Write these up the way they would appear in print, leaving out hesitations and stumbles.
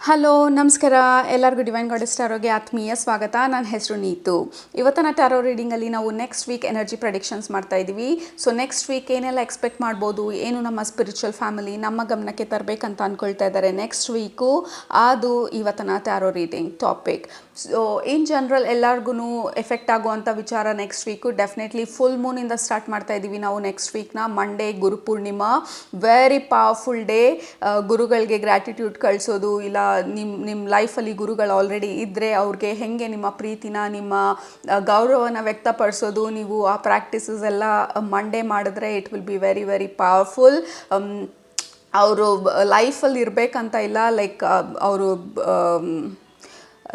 Hello ನಮಸ್ಕಾರ ಎಲ್ಲರಿಗೂ divine goddess ಟಾರೋಗೆ ಆತ್ಮೀಯ ಸ್ವಾಗತ. ನನ್ನ ಹೆಸರು ನೀತು. ಇವತ್ತಿನ ಟಾರೋ ರೀಡಿಂಗಲ್ಲಿ ನಾವು ನೆಕ್ಸ್ಟ್ ವೀಕ್ ಎನರ್ಜಿ ಪ್ರೆಡಿಕ್ಷನ್ಸ್ ಮಾಡ್ತಾ ಇದ್ದೀವಿ. ಸೊ ನೆಕ್ಸ್ಟ್ ವೀಕ್ ಏನೆಲ್ಲ ಎಕ್ಸ್ಪೆಕ್ಟ್ ಮಾಡ್ಬೋದು, ಏನು ನಮ್ಮ ಸ್ಪಿರಿಚುವಲ್ ಫ್ಯಾಮಿಲಿ ನಮ್ಮ ಗಮನಕ್ಕೆ ತರಬೇಕಂತ ಅಂದ್ಕೊಳ್ತಾ ಇದ್ದಾರೆ ನೆಕ್ಸ್ಟ್ ವೀಕು, ಅದು ಇವತ್ತಿನ tarot reading topic. So in general ಎಲ್ಲರಿಗೂ ಎಫೆಕ್ಟ್ ಆಗುವಂಥ ವಿಚಾರ ನೆಕ್ಸ್ಟ್ ವೀಕು ಡೆಫಿನೆಟ್ಲಿ ಫುಲ್ ಮೂನಿಂದ ಸ್ಟಾರ್ಟ್ ಮಾಡ್ತಾ ಇದ್ದೀವಿ ನಾವು ನೆಕ್ಸ್ಟ್ ವೀಕ್ನ. Monday Gurupurnima, very powerful day. ಗುರುಗಳಿಗೆ ಗ್ರ್ಯಾಟಿಟ್ಯೂಡ್ ಕಳಿಸೋದು, ಇಲ್ಲ ನಿಮ್ಮ ಲೈಫಲ್ಲಿ ಗುರುಗಳು ಆಲ್ರೆಡಿ ಇದ್ದರೆ ಅವ್ರಿಗೆ ಹೇಗೆ ನಿಮ್ಮ ಪ್ರೀತಿನ, ನಿಮ್ಮ ಗೌರವನ ವ್ಯಕ್ತಪಡಿಸೋದು, ನೀವು ಆ ಪ್ರಾಕ್ಟೀಸಸ್ ಎಲ್ಲ ಮಂಡೇ ಮಾಡಿದ್ರೆ it will be very very powerful. ಅವರು ಲೈಫಲ್ಲಿ ಇರಬೇಕಂತ ಇಲ್ಲ, ಲೈಕ್ ಅವರು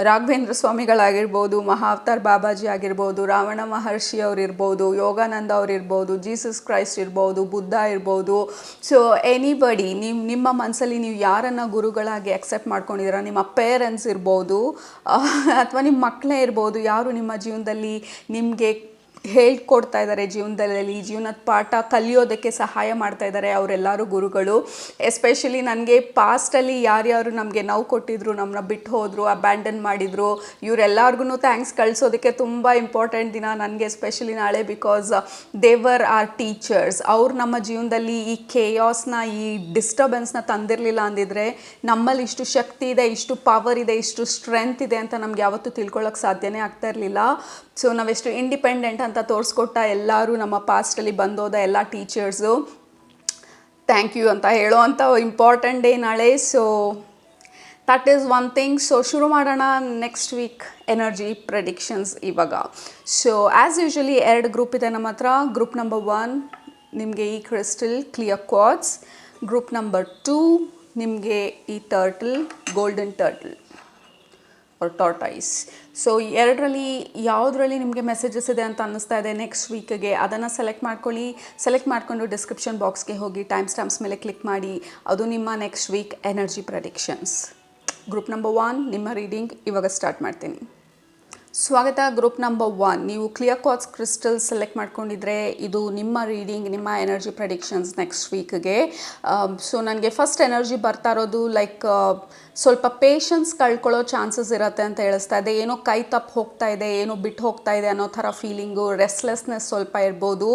ರಾಘವೇಂದ್ರ ಸ್ವಾಮಿಗಳಾಗಿರ್ಬೋದು, ಮಹಾವತಾರ್ ಬಾಬಾಜಿ ಆಗಿರ್ಬೋದು, ರಾವಣ ಮಹರ್ಷಿ ಅವ್ರು ಇರ್ಬೋದು, ಯೋಗಾನಂದ ಅವ್ರು ಇರ್ಬೋದು, ಜೀಸಸ್ ಕ್ರೈಸ್ಟ್ ಇರ್ಬೋದು, ಬುದ್ಧ ಇರ್ಬೋದು. ಸೊ ಎನಿಬಡಿ ನಿಮ್ಮ ಮನಸ್ಸಲ್ಲಿ ನೀವು ಯಾರನ್ನು ಗುರುಗಳಾಗಿ ಅಕ್ಸೆಪ್ಟ್ ಮಾಡ್ಕೊಂಡಿದ್ದೀರ, ನಿಮ್ಮ ಪೇರೆಂಟ್ಸ್ ಇರ್ಬೋದು ಅಥವಾ ನಿಮ್ಮ ಮಕ್ಕಳೇ ಇರ್ಬೋದು, ಯಾರು ನಿಮ್ಮ ಜೀವನದಲ್ಲಿ ನಿಮಗೆ ಹೇಳ್ಕೊಡ್ತಾ ಇದ್ದಾರೆ, ಜೀವನದ ಪಾಠ ಕಲಿಯೋದಕ್ಕೆ ಸಹಾಯ ಮಾಡ್ತಾ ಇದ್ದಾರೆ, ಅವರೆಲ್ಲರೂ ಗುರುಗಳು. ಎಸ್ಪೆಷಲಿ ನನಗೆ ಪಾಸ್ಟಲ್ಲಿ ಯಾರ್ಯಾರು ನಮಗೆ ನೋವು ಕೊಟ್ಟಿದ್ರು, ನಮ್ಮನ್ನ ಬಿಟ್ಟು ಹೋದರು, ಅಬ್ಯಾಂಡನ್ ಮಾಡಿದರು, ಇವರೆಲ್ಲರಿಗೂ ಥ್ಯಾಂಕ್ಸ್ ಕಳಿಸೋದಕ್ಕೆ ತುಂಬ ಇಂಪಾರ್ಟೆಂಟ್ ದಿನ ನನಗೆ ಎಸ್ಪೆಷಲಿ ನಾಳೆ. ಬಿಕಾಸ್ ದೇವರ್ ಆರ್ ಟೀಚರ್ಸ್. ಅವ್ರು ನಮ್ಮ ಜೀವನದಲ್ಲಿ ಈ ಕೇಯಾಸ್ನ, ಈ ಡಿಸ್ಟರ್ಬೆನ್ಸ್ನ ತಂದಿರಲಿಲ್ಲ ಅಂದಿದ್ರೆ ನಮ್ಮಲ್ಲಿ ಇಷ್ಟು ಶಕ್ತಿ ಇದೆ, ಇಷ್ಟು ಪವರ್ ಇದೆ, ಇಷ್ಟು ಸ್ಟ್ರೆಂತ್ ಇದೆ ಅಂತ ನಮ್ಗೆ ಯಾವತ್ತೂ ತಿಳ್ಕೊಳ್ಳೋಕೆ ಸಾಧ್ಯನೇ ಆಗ್ತಾ ಇರಲಿಲ್ಲ. ಸೊ ನಾವೆಷ್ಟು ಇಂಡಿಪೆಂಡೆಂಟ್ ಅಂತ ತೋರಿಸ್ಕೊಟ್ಟ ಎಲ್ಲರೂ ನಮ್ಮ ಪಾಸ್ಟಲ್ಲಿ ಬಂದೋದ ಎಲ್ಲ ಟೀಚರ್ಸು, ಥ್ಯಾಂಕ್ ಯು ಅಂತ ಹೇಳೋ ಅಂಥ ಇಂಪಾರ್ಟೆಂಟ್ ಡೇ ನಾಳೆ. So that is one thing. So ಶುರು ಮಾಡೋಣ ನೆಕ್ಸ್ಟ್ ವೀಕ್ ಎನರ್ಜಿ ಪ್ರೆಡಿಕ್ಷನ್ಸ್ ಇವಾಗ. ಸೊ ಆ್ಯಸ್ ಯೂಶ್ವಲಿ 2 ಗ್ರೂಪ್ ಇದೆ ನಮ್ಮ ಹತ್ರ. ಗ್ರೂಪ್ ನಂಬರ್ 1 ನಿಮಗೆ ಈ crystal clear quartz, group number 2 ನಿಮಗೆ ಈ turtle, golden turtle or tortoise. So ಎರಡರಲ್ಲಿ ಯಾವುದರಲ್ಲಿ ನಿಮಗೆ ಮೆಸೇಜಸ್ ಇದೆ ಅಂತ ಅನ್ನಿಸ್ತಾ ಇದೆ ನೆಕ್ಸ್ಟ್ ವೀಕ್ಗೆ, ಅದನ್ನು ಸೆಲೆಕ್ಟ್ ಮಾಡ್ಕೊಳ್ಳಿ. ಸೆಲೆಕ್ಟ್ ಮಾಡಿಕೊಂಡು ಡಿಸ್ಕ್ರಿಪ್ಷನ್ ಬಾಕ್ಸ್ಗೆ ಹೋಗಿ ಟೈಮ್ ಸ್ಟಾಂಪ್ಸ್ ಮೇಲೆ ಕ್ಲಿಕ್ ಮಾಡಿ. ಅದು ನಿಮ್ಮ next week energy predictions. Group number 1 ನಿಮ್ಮ ರೀಡಿಂಗ್ ಇವಾಗ ಸ್ಟಾರ್ಟ್ ಮಾಡ್ತೀನಿ. ಸ್ವಾಗತ. ಗ್ರೂಪ್ ನಂಬರ್ 1 ನೀವು ಕ್ಲಿಯರ್ ಕ್ವಾರ್ಟ್ಸ್ ಕ್ರಿಸ್ಟಲ್ ಸೆಲೆಕ್ಟ್ ಮಾಡ್ಕೊಂಡಿದ್ರೆ ಇದು ನಿಮ್ಮ ರೀಡಿಂಗ್, ನಿಮ್ಮ ಎನರ್ಜಿ ಪ್ರೆಡಿಕ್ಷನ್ಸ್ ನೆಕ್ಸ್ಟ್ ವೀಕ್ಗೆ. ಸೊ ನನಗೆ ಫಸ್ಟ್ ಎನರ್ಜಿ ಬರ್ತಾ ಇರೋದು ಲೈಕ್ ಸ್ವಲ್ಪ ಪೇಷನ್ಸ್ ಕಳ್ಕೊಳ್ಳೋ ಚಾನ್ಸಸ್ ಇರುತ್ತೆ ಅಂತ ಹೇಳಿಸ್ತಾ ಇದೆ. ಏನೋ ಕೈ ತಪ್ಪು ಹೋಗ್ತಾ ಇದೆ, ಏನೋ ಬಿಟ್ಟು ಹೋಗ್ತಾ ಇದೆ ಅನ್ನೋ ಥರ ಫೀಲಿಂಗು, ರೆಸ್ಟ್ಲೆಸ್ನೆಸ್ ಸ್ವಲ್ಪ ಇರ್ಬೋದು,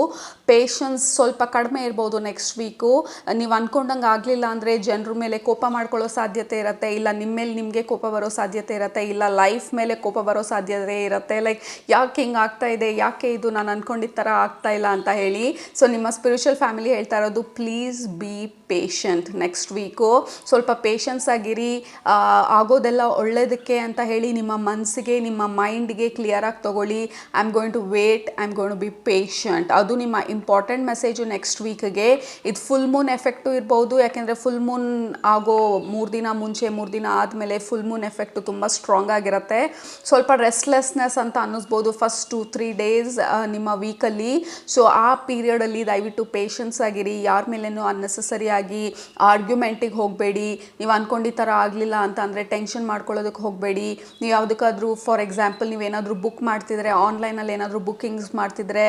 ಪೇಷನ್ಸ್ ಸ್ವಲ್ಪ ಕಡಿಮೆ ಇರ್ಬೋದು ನೆಕ್ಸ್ಟ್ ವೀಕು. ನೀವು ಅಂದ್ಕೊಂಡಂಗೆ ಆಗಲಿಲ್ಲ ಅಂದರೆ ಜನರ ಮೇಲೆ ಕೋಪ ಮಾಡ್ಕೊಳ್ಳೋ ಸಾಧ್ಯತೆ ಇರುತ್ತೆ, ಇಲ್ಲ ನಿಮ್ಮ ಮೇಲೆ ನಿಮಗೆ ಕೋಪ ಬರೋ ಸಾಧ್ಯತೆ ಇರುತ್ತೆ, ಇಲ್ಲ ಲೈಫ್ ಮೇಲೆ ಕೋಪ ಬರೋ ಸಾಧ್ಯತೆ ಇರುತ್ತೆ. ಲೈಕ್ ಯಾಕೆ ಹಿಂಗೆ ಆಗ್ತಾ ಇದೆ, ಯಾಕೆ ಇದು ನಾನು ಅಂದ್ಕೊಂಡಿದ್ದ ಥರ ಆಗ್ತಾ ಇಲ್ಲ ಅಂತ ಹೇಳಿ. ಸೊ ನಿಮ್ಮ ಸ್ಪಿರಿಚುವಲ್ ಫ್ಯಾಮಿಲಿ ಹೇಳ್ತಾ ಇರೋದು please be patient next week. ಸ್ವಲ್ಪ ಪೇಷನ್ಸ್ ಆಗಿರಿ, ಆಗೋದೆಲ್ಲ ಒಳ್ಳೆಯದಕ್ಕೆ ಅಂತ ಹೇಳಿ ನಿಮ್ಮ ಮನಸ್ಸಿಗೆ, ನಿಮ್ಮ ಮೈಂಡ್ಗೆ ಕ್ಲಿಯರಾಗಿ ತೊಗೊಳ್ಳಿ. I am going to wait, I am going to be patient. ಅದು ನಿಮ್ಮ ಇಂಪಾರ್ಟೆಂಟ್ ಮೆಸೇಜು ನೆಕ್ಸ್ಟ್ ವೀಕ್ಗೆ. ಇದು ಫುಲ್ ಮೂನ್ ಎಫೆಕ್ಟು ಇರ್ಬೋದು, ಯಾಕೆಂದರೆ ಫುಲ್ ಮೂನ್ ಆಗೋ 3 ದಿನ ಮುಂಚೆ, 3 ದಿನ ಆದಮೇಲೆ ಫುಲ್ ಮೂನ್ ಎಫೆಕ್ಟು ತುಂಬ ಸ್ಟ್ರಾಂಗ್ ಆಗಿರುತ್ತೆ. ಸ್ವಲ್ಪ ರೆಸ್ಟ್ಲೆಸ್ನೆಸ್ ಅಂತ ಅನ್ನಿಸ್ಬೋದು ಫಸ್ಟ್ 2-3 ಡೇಸ್ ನಿಮ್ಮ ವೀಕಲ್ಲಿ. ಸೊ ಆ ಪೀರಿಯಡಲ್ಲಿ ದಯವಿಟ್ಟು ಪೇಷನ್ಸ್ ಆಗಿರಿ, ಯಾರ ಮೇಲೇನೂ ಅನ್ನೆಸೆಸರಿಯಾಗಿ ಆರ್ಗ್ಯುಮೆಂಟಿಗೆ ಹೋಗಬೇಡಿ. ನೀವು ಅಂದ್ಕೊಂಡಿದ್ದ ಥರ ಆಗಲಿಲ್ಲ ಅಂತ ಅಂದರೆ ಟೆನ್ಷನ್ ಮಾಡ್ಕೊಳ್ಳೋದಕ್ಕೆ ಹೋಗಬೇಡಿ. ನೀವು ಯಾವುದಕ್ಕಾದ್ರೂ ಫಾರ್ ಎಕ್ಸಾಂಪಲ್ ನೀವೇನಾದರೂ ಬುಕ್ ಮಾಡ್ತಿದ್ರೆ, ಆನ್ಲೈನಲ್ಲಿ ಏನಾದರೂ ಬುಕ್ಕಿಂಗ್ಸ್ ಮಾಡ್ತಿದ್ರೆ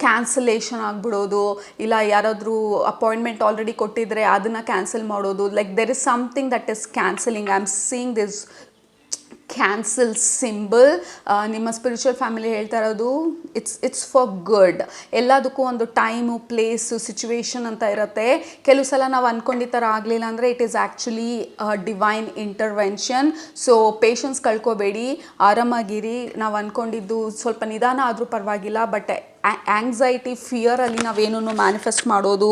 ಕ್ಯಾನ್ಸಲೇಷನ್ ಆಗಿಬಿಡೋದು, ಇಲ್ಲ ಯಾರಾದರೂ ಅಪಾಯಿಂಟ್ಮೆಂಟ್ ಆಲ್ರೆಡಿ ಕೊಟ್ಟಿದ್ರೆ ಅದನ್ನು ಕ್ಯಾನ್ಸಲ್ ಮಾಡೋದು. Like there is something that is cancelling. I am seeing this cancel symbol. ನಿಮ್ಮ ಸ್ಪಿರಿಚುವಲ್ ಫ್ಯಾಮಿಲಿ ಹೇಳ್ತಾ ಇರೋದು ಇಟ್ಸ್ ಫಾರ್ ಗುಡ್. ಎಲ್ಲದಕ್ಕೂ ಒಂದು ಟೈಮು, ಪ್ಲೇಸು, ಸಿಚುವೇಶನ್ ಅಂತ ಇರುತ್ತೆ. ಕೆಲವು ಸಲ ನಾವು ಅಂದ್ಕೊಂಡಿದ್ದ ಥರ ಆಗಲಿಲ್ಲ ಅಂದರೆ it is actually divine intervention. So patience ಕಳ್ಕೊಬೇಡಿ, ಆರಾಮಾಗಿರಿ. ನಾವು ಅಂದ್ಕೊಂಡಿದ್ದು ಸ್ವಲ್ಪ ನಿಧಾನ ಆದರೂ ಪರವಾಗಿಲ್ಲ, ಬಟ್ ಆ್ಯಂಗ್ಸೈಟಿ, ಫಿಯರಲ್ಲಿ ನಾವೇನೂ ಮ್ಯಾನಿಫೆಸ್ಟ್ ಮಾಡೋದು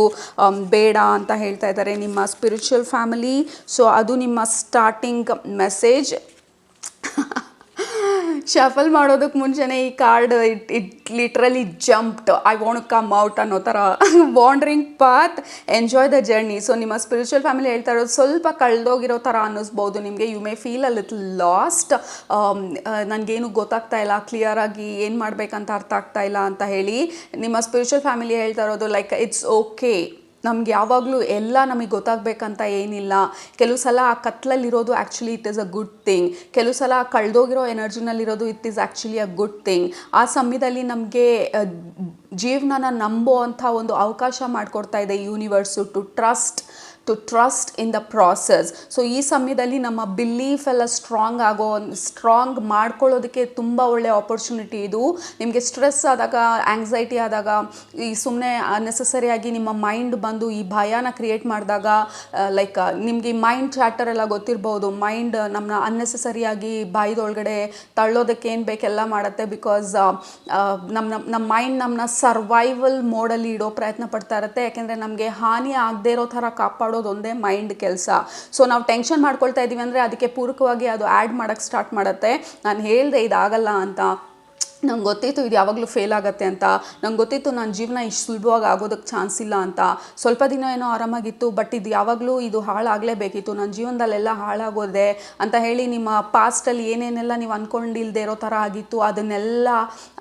ಬೇಡ ಅಂತ ಹೇಳ್ತಾ ಇದ್ದಾರೆ ನಿಮ್ಮ ಸ್ಪಿರಿಚುವಲ್ ಫ್ಯಾಮಿಲಿ. ಸೊ ಅದು ನಿಮ್ಮ ಸ್ಟಾರ್ಟಿಂಗ್ ಮೆಸೇಜ್. ಶಫಲ್ ಮಾಡೋದಕ್ಕೆ ಮುಂಚೆನೇ ಈ card it literally jumped, I want come out ಅನ್ನೋ ಥರ. Wandering path, enjoy the journey. So ನಿಮ್ಮ ಸ್ಪಿರಿಚುವಲ್ ಫ್ಯಾಮಿಲಿ ಹೇಳ್ತಾ ಇರೋದು ಸ್ವಲ್ಪ ಕಳೆದೋಗಿರೋ ಥರ ಅನ್ನಿಸ್ಬೋದು ನಿಮಗೆ. You may feel a little lost. ನನಗೇನು ಗೊತ್ತಾಗ್ತಾ ಇಲ್ಲ, ಕ್ಲಿಯರಾಗಿ ಏನು ಮಾಡಬೇಕಂತ ಅರ್ಥ ಆಗ್ತಾ ಇಲ್ಲ ಅಂತ ಹೇಳಿ ನಿಮ್ಮ ಸ್ಪಿರಿಚುವಲ್ ಫ್ಯಾಮಿಲಿ ಹೇಳ್ತಾ ಇರೋದು ಲೈಕ್ ಇಟ್ಸ್ ಓಕೆ. ನಮ್ಗೆ ಯಾವಾಗಲೂ ಎಲ್ಲ ನಮಗೆ ಗೊತ್ತಾಗಬೇಕಂತ ಏನಿಲ್ಲ. ಕೆಲವು ಸಲ ಆ ಕತ್ಲಲ್ಲಿರೋದು actually it is a good thing. ಕೆಲವು ಸಲ ಕಳೆದೋಗಿರೋ ಎನರ್ಜಿನಲ್ಲಿರೋದು it is actually a good thing. ಆ ಸಮಯದಲ್ಲಿ ನಮಗೆ ಜೀವನನ ನಂಬೋ ಅಂಥ ಒಂದು ಅವಕಾಶ ಮಾಡಿಕೊಡ್ತಾ ಇದೆ universe. To trust to trust in the process. So ಈ ಸಮಯದಲ್ಲಿ ನಮ್ಮ ಬಿಲೀಫ್ ಎಲ್ಲ ಸ್ಟ್ರಾಂಗ್ ಮಾಡ್ಕೊಳ್ಳೋದಕ್ಕೆ ತುಂಬ ಒಳ್ಳೆಯ ಆಪರ್ಚುನಿಟಿ ಇದು. ನಿಮಗೆ ಸ್ಟ್ರೆಸ್ ಆದಾಗ, ಆಂಗ್ಸೈಟಿ ಆದಾಗ, ಈ ಸುಮ್ಮನೆ ಅನ್ನೆಸೆಸರಿಯಾಗಿ ನಿಮ್ಮ ಮೈಂಡ್ ಬಂದು ಈ ಭಯನ ಕ್ರಿಯೇಟ್ ಮಾಡಿದಾಗ, ಲೈಕ್ ನಿಮಗೆ ಈ ಮೈಂಡ್ ಚಾಟರ್ ಎಲ್ಲ ಗೊತ್ತಿರ್ಬೋದು. ಮೈಂಡ್ ನಮ್ಮನ್ನ ಅನ್ನೆಸೆಸರಿಯಾಗಿ ಬಾಯಿದೊಳಗಡೆ ತಳ್ಳೋದಕ್ಕೆ ಏನು ಬೇಕೆಲ್ಲ ಮಾಡುತ್ತೆ. ಬಿಕಾಸ್ ನಮ್ಮ ಮೈಂಡ್ ನಮ್ಮನ್ನ ಸರ್ವೈವಲ್ ಮೋಡಲ್ಲಿ ಇಡೋ ಪ್ರಯತ್ನ ಪಡ್ತಾ ಇರುತ್ತೆ. ಯಾಕೆಂದರೆ ನಮಗೆ ಹಾನಿ ಆಗದೆ ಇರೋ ಥರ ಕಾಪಾಡೋದು ಒಂದೇ ಮೈಂಡ್ ಕೆಲಸ. ಸೊ ನಾವು ಟೆನ್ಷನ್ ಮಾಡ್ಕೊಳ್ತಾ ಇದ್ದೀವಿ ಅಂದರೆ ಅದಕ್ಕೆ ಪೂರಕವಾಗಿ ಅದು ಆ್ಯಡ್ ಮಾಡೋಕ್ಕೆ ಸ್ಟಾರ್ಟ್ ಮಾಡುತ್ತೆ. ನಾನು ಹೇಳಿದೆ ಇದಾಗಲ್ಲ ಅಂತ, ನಂಗೆ ಗೊತ್ತಿತ್ತು ಇದು ಯಾವಾಗಲೂ ಫೇಲ್ ಆಗುತ್ತೆ ಅಂತ, ನಂಗೆ ಗೊತ್ತಿತ್ತು ನನ್ನ ಜೀವನ ಇಷ್ಟು ಸುಲಭವಾಗಿ ಆಗೋದಕ್ಕೆ ಚಾನ್ಸ್ ಇಲ್ಲ ಅಂತ. ಸ್ವಲ್ಪ ದಿನ ಏನೋ ಆರಾಮಾಗಿತ್ತು, ಬಟ್ ಇದು ಯಾವಾಗಲೂ ಇದು ಹಾಳಾಗಲೇಬೇಕಿತ್ತು, ನನ್ನ ಜೀವನದಲ್ಲೆಲ್ಲ ಹಾಳಾಗೋದೆ ಅಂತ ಹೇಳಿ ನಿಮ್ಮ ಪಾಸ್ಟಲ್ಲಿ ಏನೇನೆಲ್ಲ ನೀವು ಅಂದ್ಕೊಂಡಿಲ್ಲದೆ ಇರೋ ಥರ ಆಗಿತ್ತು ಅದನ್ನೆಲ್ಲ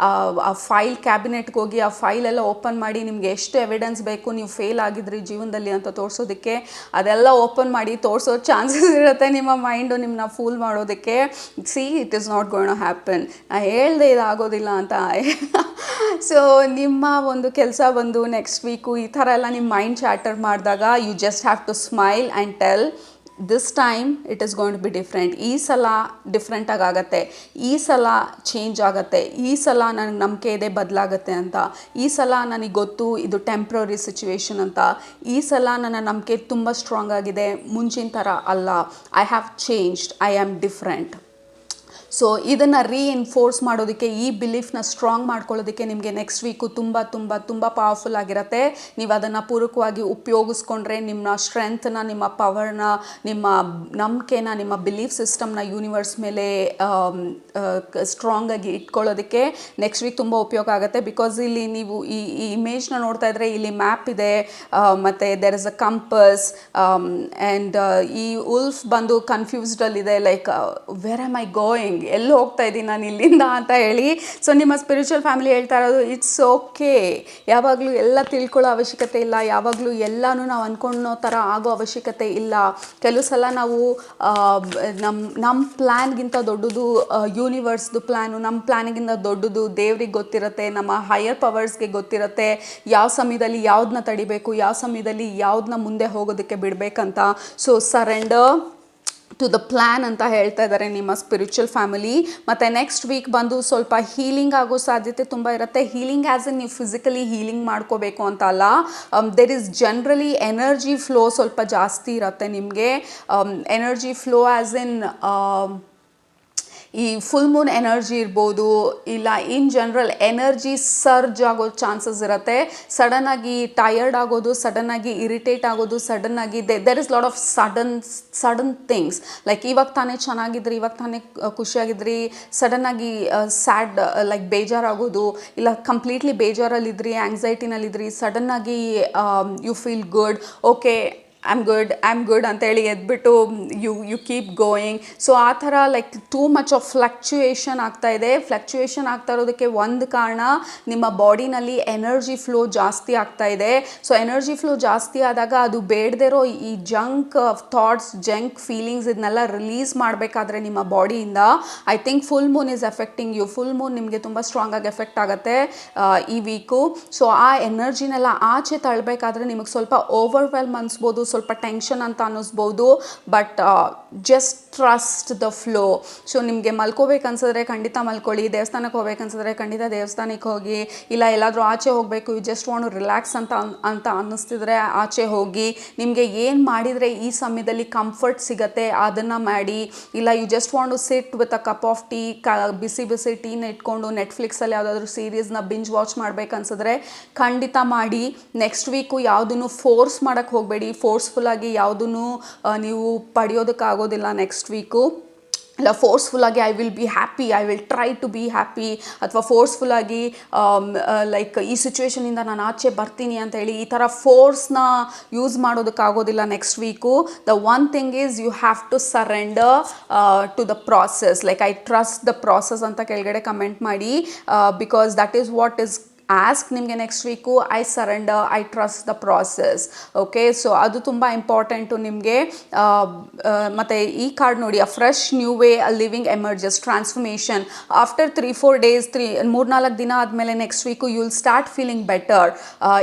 ಆ ಫೈಲ್ ಕ್ಯಾಬಿನೆಟ್ಗೆ ಹೋಗಿ ಆ ಫೈಲೆಲ್ಲ ಓಪನ್ ಮಾಡಿ ನಿಮಗೆ ಎಷ್ಟು ಎವಿಡೆನ್ಸ್ ಬೇಕು ನೀವು ಫೇಲ್ ಆಗಿದ್ರಿ ಜೀವನದಲ್ಲಿ ಅಂತ ತೋರಿಸೋದಕ್ಕೆ ಅದೆಲ್ಲ ಓಪನ್ ಮಾಡಿ ತೋರಿಸೋ ಚಾನ್ಸಸ್ ಇರುತ್ತೆ ನಿಮ್ಮ ಮೈಂಡು ನಿಮ್ಮನ್ನ ಫೂಲ್ ಮಾಡೋದಕ್ಕೆ. See it is not going to happen. ನಾ ಹೇಳ್ದೆ ಇದಾಗೋದಿಲ್ಲ ಅಂತ. ಸೊ ನಿಮ್ಮ ಒಂದು ಕೆಲಸ ಬಂದು ನೆಕ್ಸ್ಟ್ ವೀಕು ಈ ಥರ ಎಲ್ಲ ನಿಮ್ಮ ಮೈಂಡ್ ಚಾಟರ್ ಮಾಡಿದಾಗ you just have to smile and tell this time it is going to be different. ಈ ಸಲ ಡಿಫ್ರೆಂಟಾಗಿ ಆಗುತ್ತೆ, ಈ ಸಲ ಚೇಂಜ್ ಆಗುತ್ತೆ, ಈ ಸಲ ನನಗೆ ನಂಬಿಕೆ ಇದೆ ಬದಲಾಗುತ್ತೆ ಅಂತ, ಈ ಸಲ ನನಗೆ ಗೊತ್ತು ಇದು ಟೆಂಪ್ರರಿ ಸಿಚುವೇಶನ್ ಅಂತ, ಈ ಸಲ ನನ್ನ ನಂಬಿಕೆ ತುಂಬ ಸ್ಟ್ರಾಂಗ್ ಆಗಿದೆ, ಮುಂಚಿನ ಥರ ಅಲ್ಲ, I have changed, I am different. So ಇದನ್ನು ರೀಇನ್ಫೋರ್ಸ್ ಮಾಡೋದಕ್ಕೆ, ಈ ಬಿಲೀಫ್ನ ಸ್ಟ್ರಾಂಗ್ ಮಾಡ್ಕೊಳ್ಳೋದಕ್ಕೆ ನಿಮಗೆ ನೆಕ್ಸ್ಟ್ ವೀಕು ತುಂಬ ತುಂಬ ತುಂಬ ಪವರ್ಫುಲ್ ಆಗಿರುತ್ತೆ. ನೀವು ಅದನ್ನು ಪೂರಕವಾಗಿ ಉಪಯೋಗಿಸ್ಕೊಂಡ್ರೆ ನಿಮ್ಮ ಸ್ಟ್ರೆಂತ್ನ, ನಿಮ್ಮ ಪವರ್ನ, ನಿಮ್ಮ ನಂಬಿಕೆನ, ನಿಮ್ಮ ಬಿಲೀಫ್ ಸಿಸ್ಟಮ್ನ ಯೂನಿವರ್ಸ್ ಮೇಲೆ ಸ್ಟ್ರಾಂಗಾಗಿ ಇಟ್ಕೊಳ್ಳೋದಕ್ಕೆ ನೆಕ್ಸ್ಟ್ ವೀಕ್ ತುಂಬ ಉಪಯೋಗ ಆಗುತ್ತೆ. ಬಿಕಾಸ್ ಇಲ್ಲಿ ನೀವು ಈ ಇಮೇಜ್ನ ನೋಡ್ತಾ ಇದ್ರೆ ಇಲ್ಲಿ ಮ್ಯಾಪ್ ಇದೆ, ಮತ್ತು there is a compass, and ಈ ಉಲ್ಫ್ ಬಂದು ಕನ್ಫ್ಯೂಸ್ಡಲ್ಲಿದೆ, like where am I going, ಎಲ್ಲಿ ಹೋಗ್ತಾ ಇದ್ದೀನಿ ನಾನು ಇಲ್ಲಿಂದ ಅಂತ ಹೇಳಿ. ಸೊ ನಿಮ್ಮ ಸ್ಪಿರಿಚುವಲ್ ಫ್ಯಾಮಿಲಿ ಹೇಳ್ತಾ ಇರೋದು ಇಟ್ಸ್ ಓಕೆ, ಯಾವಾಗಲೂ ಎಲ್ಲ ತಿಳ್ಕೊಳ್ಳೋ ಅವಶ್ಯಕತೆ ಇಲ್ಲ, ಯಾವಾಗಲೂ ಎಲ್ಲನೂ ನಾವು ಅಂದ್ಕೊಳ್ಳೋ ಥರ ಆಗೋ ಅವಶ್ಯಕತೆ ಇಲ್ಲ. ಕೆಲವು ಸಲ ನಾವು ನಮ್ಮ ಪ್ಲ್ಯಾನ್ಗಿಂತ ದೊಡ್ಡದು ಯೂನಿವರ್ಸ್ದು ಪ್ಲ್ಯಾನು, ನಮ್ಮ ಪ್ಲ್ಯಾನಿಗಿಂತ ದೊಡ್ಡದು ದೇವ್ರಿಗೆ ಗೊತ್ತಿರುತ್ತೆ, ನಮ್ಮ ಹೈಯರ್ ಪವರ್ಸ್ಗೆ ಗೊತ್ತಿರುತ್ತೆ ಯಾವ ಸಮಯದಲ್ಲಿ ಯಾವುದನ್ನ ತಡಿಬೇಕು, ಯಾವ ಸಮಯದಲ್ಲಿ ಯಾವುದನ್ನ ಮುಂದೆ ಹೋಗೋದಕ್ಕೆ ಬಿಡಬೇಕಂತ. So surrender to the plan ಅಂತ ಹೇಳ್ತಾ ಇದ್ದಾರೆ ನಿಮ್ಮ ಸ್ಪಿರಿಚುವಲ್ ಫ್ಯಾಮಿಲಿ. ಮತ್ತು ನೆಕ್ಸ್ಟ್ ವೀಕ್ ಬಂದು ಸ್ವಲ್ಪ ಹೀಲಿಂಗ್ ಆಗೋ ಸಾಧ್ಯತೆ ತುಂಬ ಇರುತ್ತೆ. ಹೀಲಿಂಗ್ ಆ್ಯಸ್ ಇನ್ ನೀವು ಫಿಸಿಕಲಿ ಹೀಲಿಂಗ್ ಮಾಡ್ಕೋಬೇಕು ಅಂತ ಅಲ್ಲ, there is generally energy flow ಸ್ವಲ್ಪ ಜಾಸ್ತಿ ಇರುತ್ತೆ ನಿಮಗೆ. ಎನರ್ಜಿ ಫ್ಲೋ ಆ್ಯಸ್ ಇನ್ ಈ ಫುಲ್ ಮೂನ್ ಎನರ್ಜಿ ಇರ್ಬೋದು, ಇಲ್ಲ ಇನ್ ಜನರಲ್ ಎನರ್ಜಿ ಸರ್ಜ್ ಆಗೋ ಚಾನ್ಸಸ್ ಇರುತ್ತೆ. ಸಡನ್ನಾಗಿ ಟಯರ್ಡ್ ಆಗೋದು, ಸಡನ್ನಾಗಿ ಇರಿಟೇಟ್ ಆಗೋದು, ಸಡನ್ನಾಗಿ there is lot of sudden things. Like ಇವಾಗ ತಾನೇ ಚೆನ್ನಾಗಿದ್ರಿ, ಇವಾಗ ತಾನೇ ಖುಷಿಯಾಗಿದ್ರಿ, ಸಡನ್ನಾಗಿ ಸ್ಯಾಡ್, ಲೈಕ್ ಬೇಜಾರಾಗೋದು, ಇಲ್ಲ ಕಂಪ್ಲೀಟ್ಲಿ ಬೇಜಾರಲ್ಲಿದ್ರಿ, ಆ್ಯಂಗ್ಸೈಟಿನಲ್ಲಿದ್ರಿ, ಸಡನ್ನಾಗಿ you feel good, okay I am good ಅಂತೇಳಿ ಎದ್ಬಿಟ್ಟು ಯು ಕೀಪ್ ಗೋಯಿಂಗ್. ಸೊ ಆ ಥರ like too much of fluctuation ಆಗ್ತಾಯಿದೆ. ಫ್ಲಕ್ಚುಯೇಷನ್ ಆಗ್ತಾ ಇರೋದಕ್ಕೆ ಒಂದು ಕಾರಣ ನಿಮ್ಮ ಬಾಡಿನಲ್ಲಿ ಎನರ್ಜಿ ಫ್ಲೋ ಜಾಸ್ತಿ ಆಗ್ತಾಯಿದೆ. ಸೊ ಎನರ್ಜಿ ಫ್ಲೋ ಜಾಸ್ತಿ ಆದಾಗ ಅದು ಬೇಡದೇ ಇರೋ ಈ ಜಂಕ್ ಥಾಟ್ಸ್, ಜಂಕ್ ಫೀಲಿಂಗ್ಸ್ ಇದನ್ನೆಲ್ಲ ರಿಲೀಸ್ ಮಾಡಬೇಕಾದ್ರೆ ನಿಮ್ಮ ಬಾಡಿಯಿಂದ, I think full moon is affecting you. Full moon ನಿಮಗೆ ತುಂಬ ಸ್ಟ್ರಾಂಗಾಗಿ ಎಫೆಕ್ಟ್ ಆಗುತ್ತೆ ಈ ವೀಕು. ಸೊ ಆ ಎನರ್ಜಿನೆಲ್ಲ ಆಚೆ ತಳ್ಳಬೇಕಾದ್ರೆ ನಿಮಗೆ ಸ್ವಲ್ಪ ಓವರ್ವೆಲ್ಮ್ ಅನಿಸ್ಬೋದು, ಸ್ವಲ್ಪ ಟೆನ್ಷನ್ ಅಂತ ಅನ್ನಿಸ್ಬೋದು, but just trust the flow. So ನಿಮಗೆ ಮಲ್ಕೋಬೇಕು ಅನ್ಸಿದ್ರೆ ಖಂಡಿತ ಮಲ್ಕೊಳ್ಳಿ, ದೇವಸ್ಥಾನಕ್ಕೆ ಹೋಗ್ಬೇಕು ಅನ್ಸಿದ್ರೆ ಖಂಡಿತ ದೇವಸ್ಥಾನಕ್ಕೆ ಹೋಗಿ, ಇಲ್ಲ ಎಲ್ಲಾದರೂ ಆಚೆ ಹೋಗಬೇಕು, you just want to relax ಅಂತ ಅನ್ನಿಸ್ತಿದ್ರೆ ಆಚೆ ಹೋಗಿ. ನಿಮಗೆ ಏನು ಮಾಡಿದರೆ ಈ ಸಮಯದಲ್ಲಿ ಕಂಫರ್ಟ್ ಸಿಗುತ್ತೆ ಅದನ್ನು ಮಾಡಿ. ಇಲ್ಲ you just want to sit with a cup of tea, ಬಿಸಿ ಬಿಸಿ ಟೀನ ಇಟ್ಕೊಂಡು ನೆಟ್ಫ್ಲಿಕ್ಸಲ್ಲಿ ಯಾವುದಾದ್ರೂ ಸೀರೀಸ್ನ ಬಿಂಜ್ ವಾಚ್ ಮಾಡ್ಬೇಕು ಅನ್ಸಿದ್ರೆ ಖಂಡಿತ ಮಾಡಿ. ನೆಕ್ಸ್ಟ್ ವೀಕು ಯಾವುದನ್ನು ಫೋರ್ಸ್ ಮಾಡೋಕ್ಕೆ ಹೋಗಬೇಡಿ. ಫೋರ್ಸ್ಫುಲ್ಲಾಗಿ ಯಾವುದನ್ನು ನೀವು ಪಡೆಯೋದಕ್ಕಾಗೋದಿಲ್ಲ ನೆಕ್ಸ್ಟ್ ವೀಕು. ಇಲ್ಲ ಫೋರ್ಸ್ಫುಲ್ಲಾಗಿ I will be happy, I will try to be happy, ಅಥವಾ ಫೋರ್ಸ್ಫುಲ್ಲಾಗಿ ಲೈಕ್ ಈ ಸಿಚುವೇಷನಿಂದ ನಾನು ಆಚೆ ಬರ್ತೀನಿ ಅಂತ ಹೇಳಿ ಈ ಥರ ಫೋರ್ಸ್ನ ಯೂಸ್ ಮಾಡೋದಕ್ಕಾಗೋದಿಲ್ಲ next week. The one thing is you have to surrender to the process. Like I trust the process ಅಂತ ಕೆಳಗಡೆ ಕಮೆಂಟ್ ಮಾಡಿ, because that is what is ask ನಿಮಗೆ next week I surrender, I trust the process. Okay, so ಅದು ತುಂಬ important ನಿಮಗೆ. ಮತ್ತು ಈ card ನೋಡಿ, of fresh new way of living emerges, transformation after 3-4 days, 3-4 ದಿನ ಆದಮೇಲೆ next week you will start feeling better.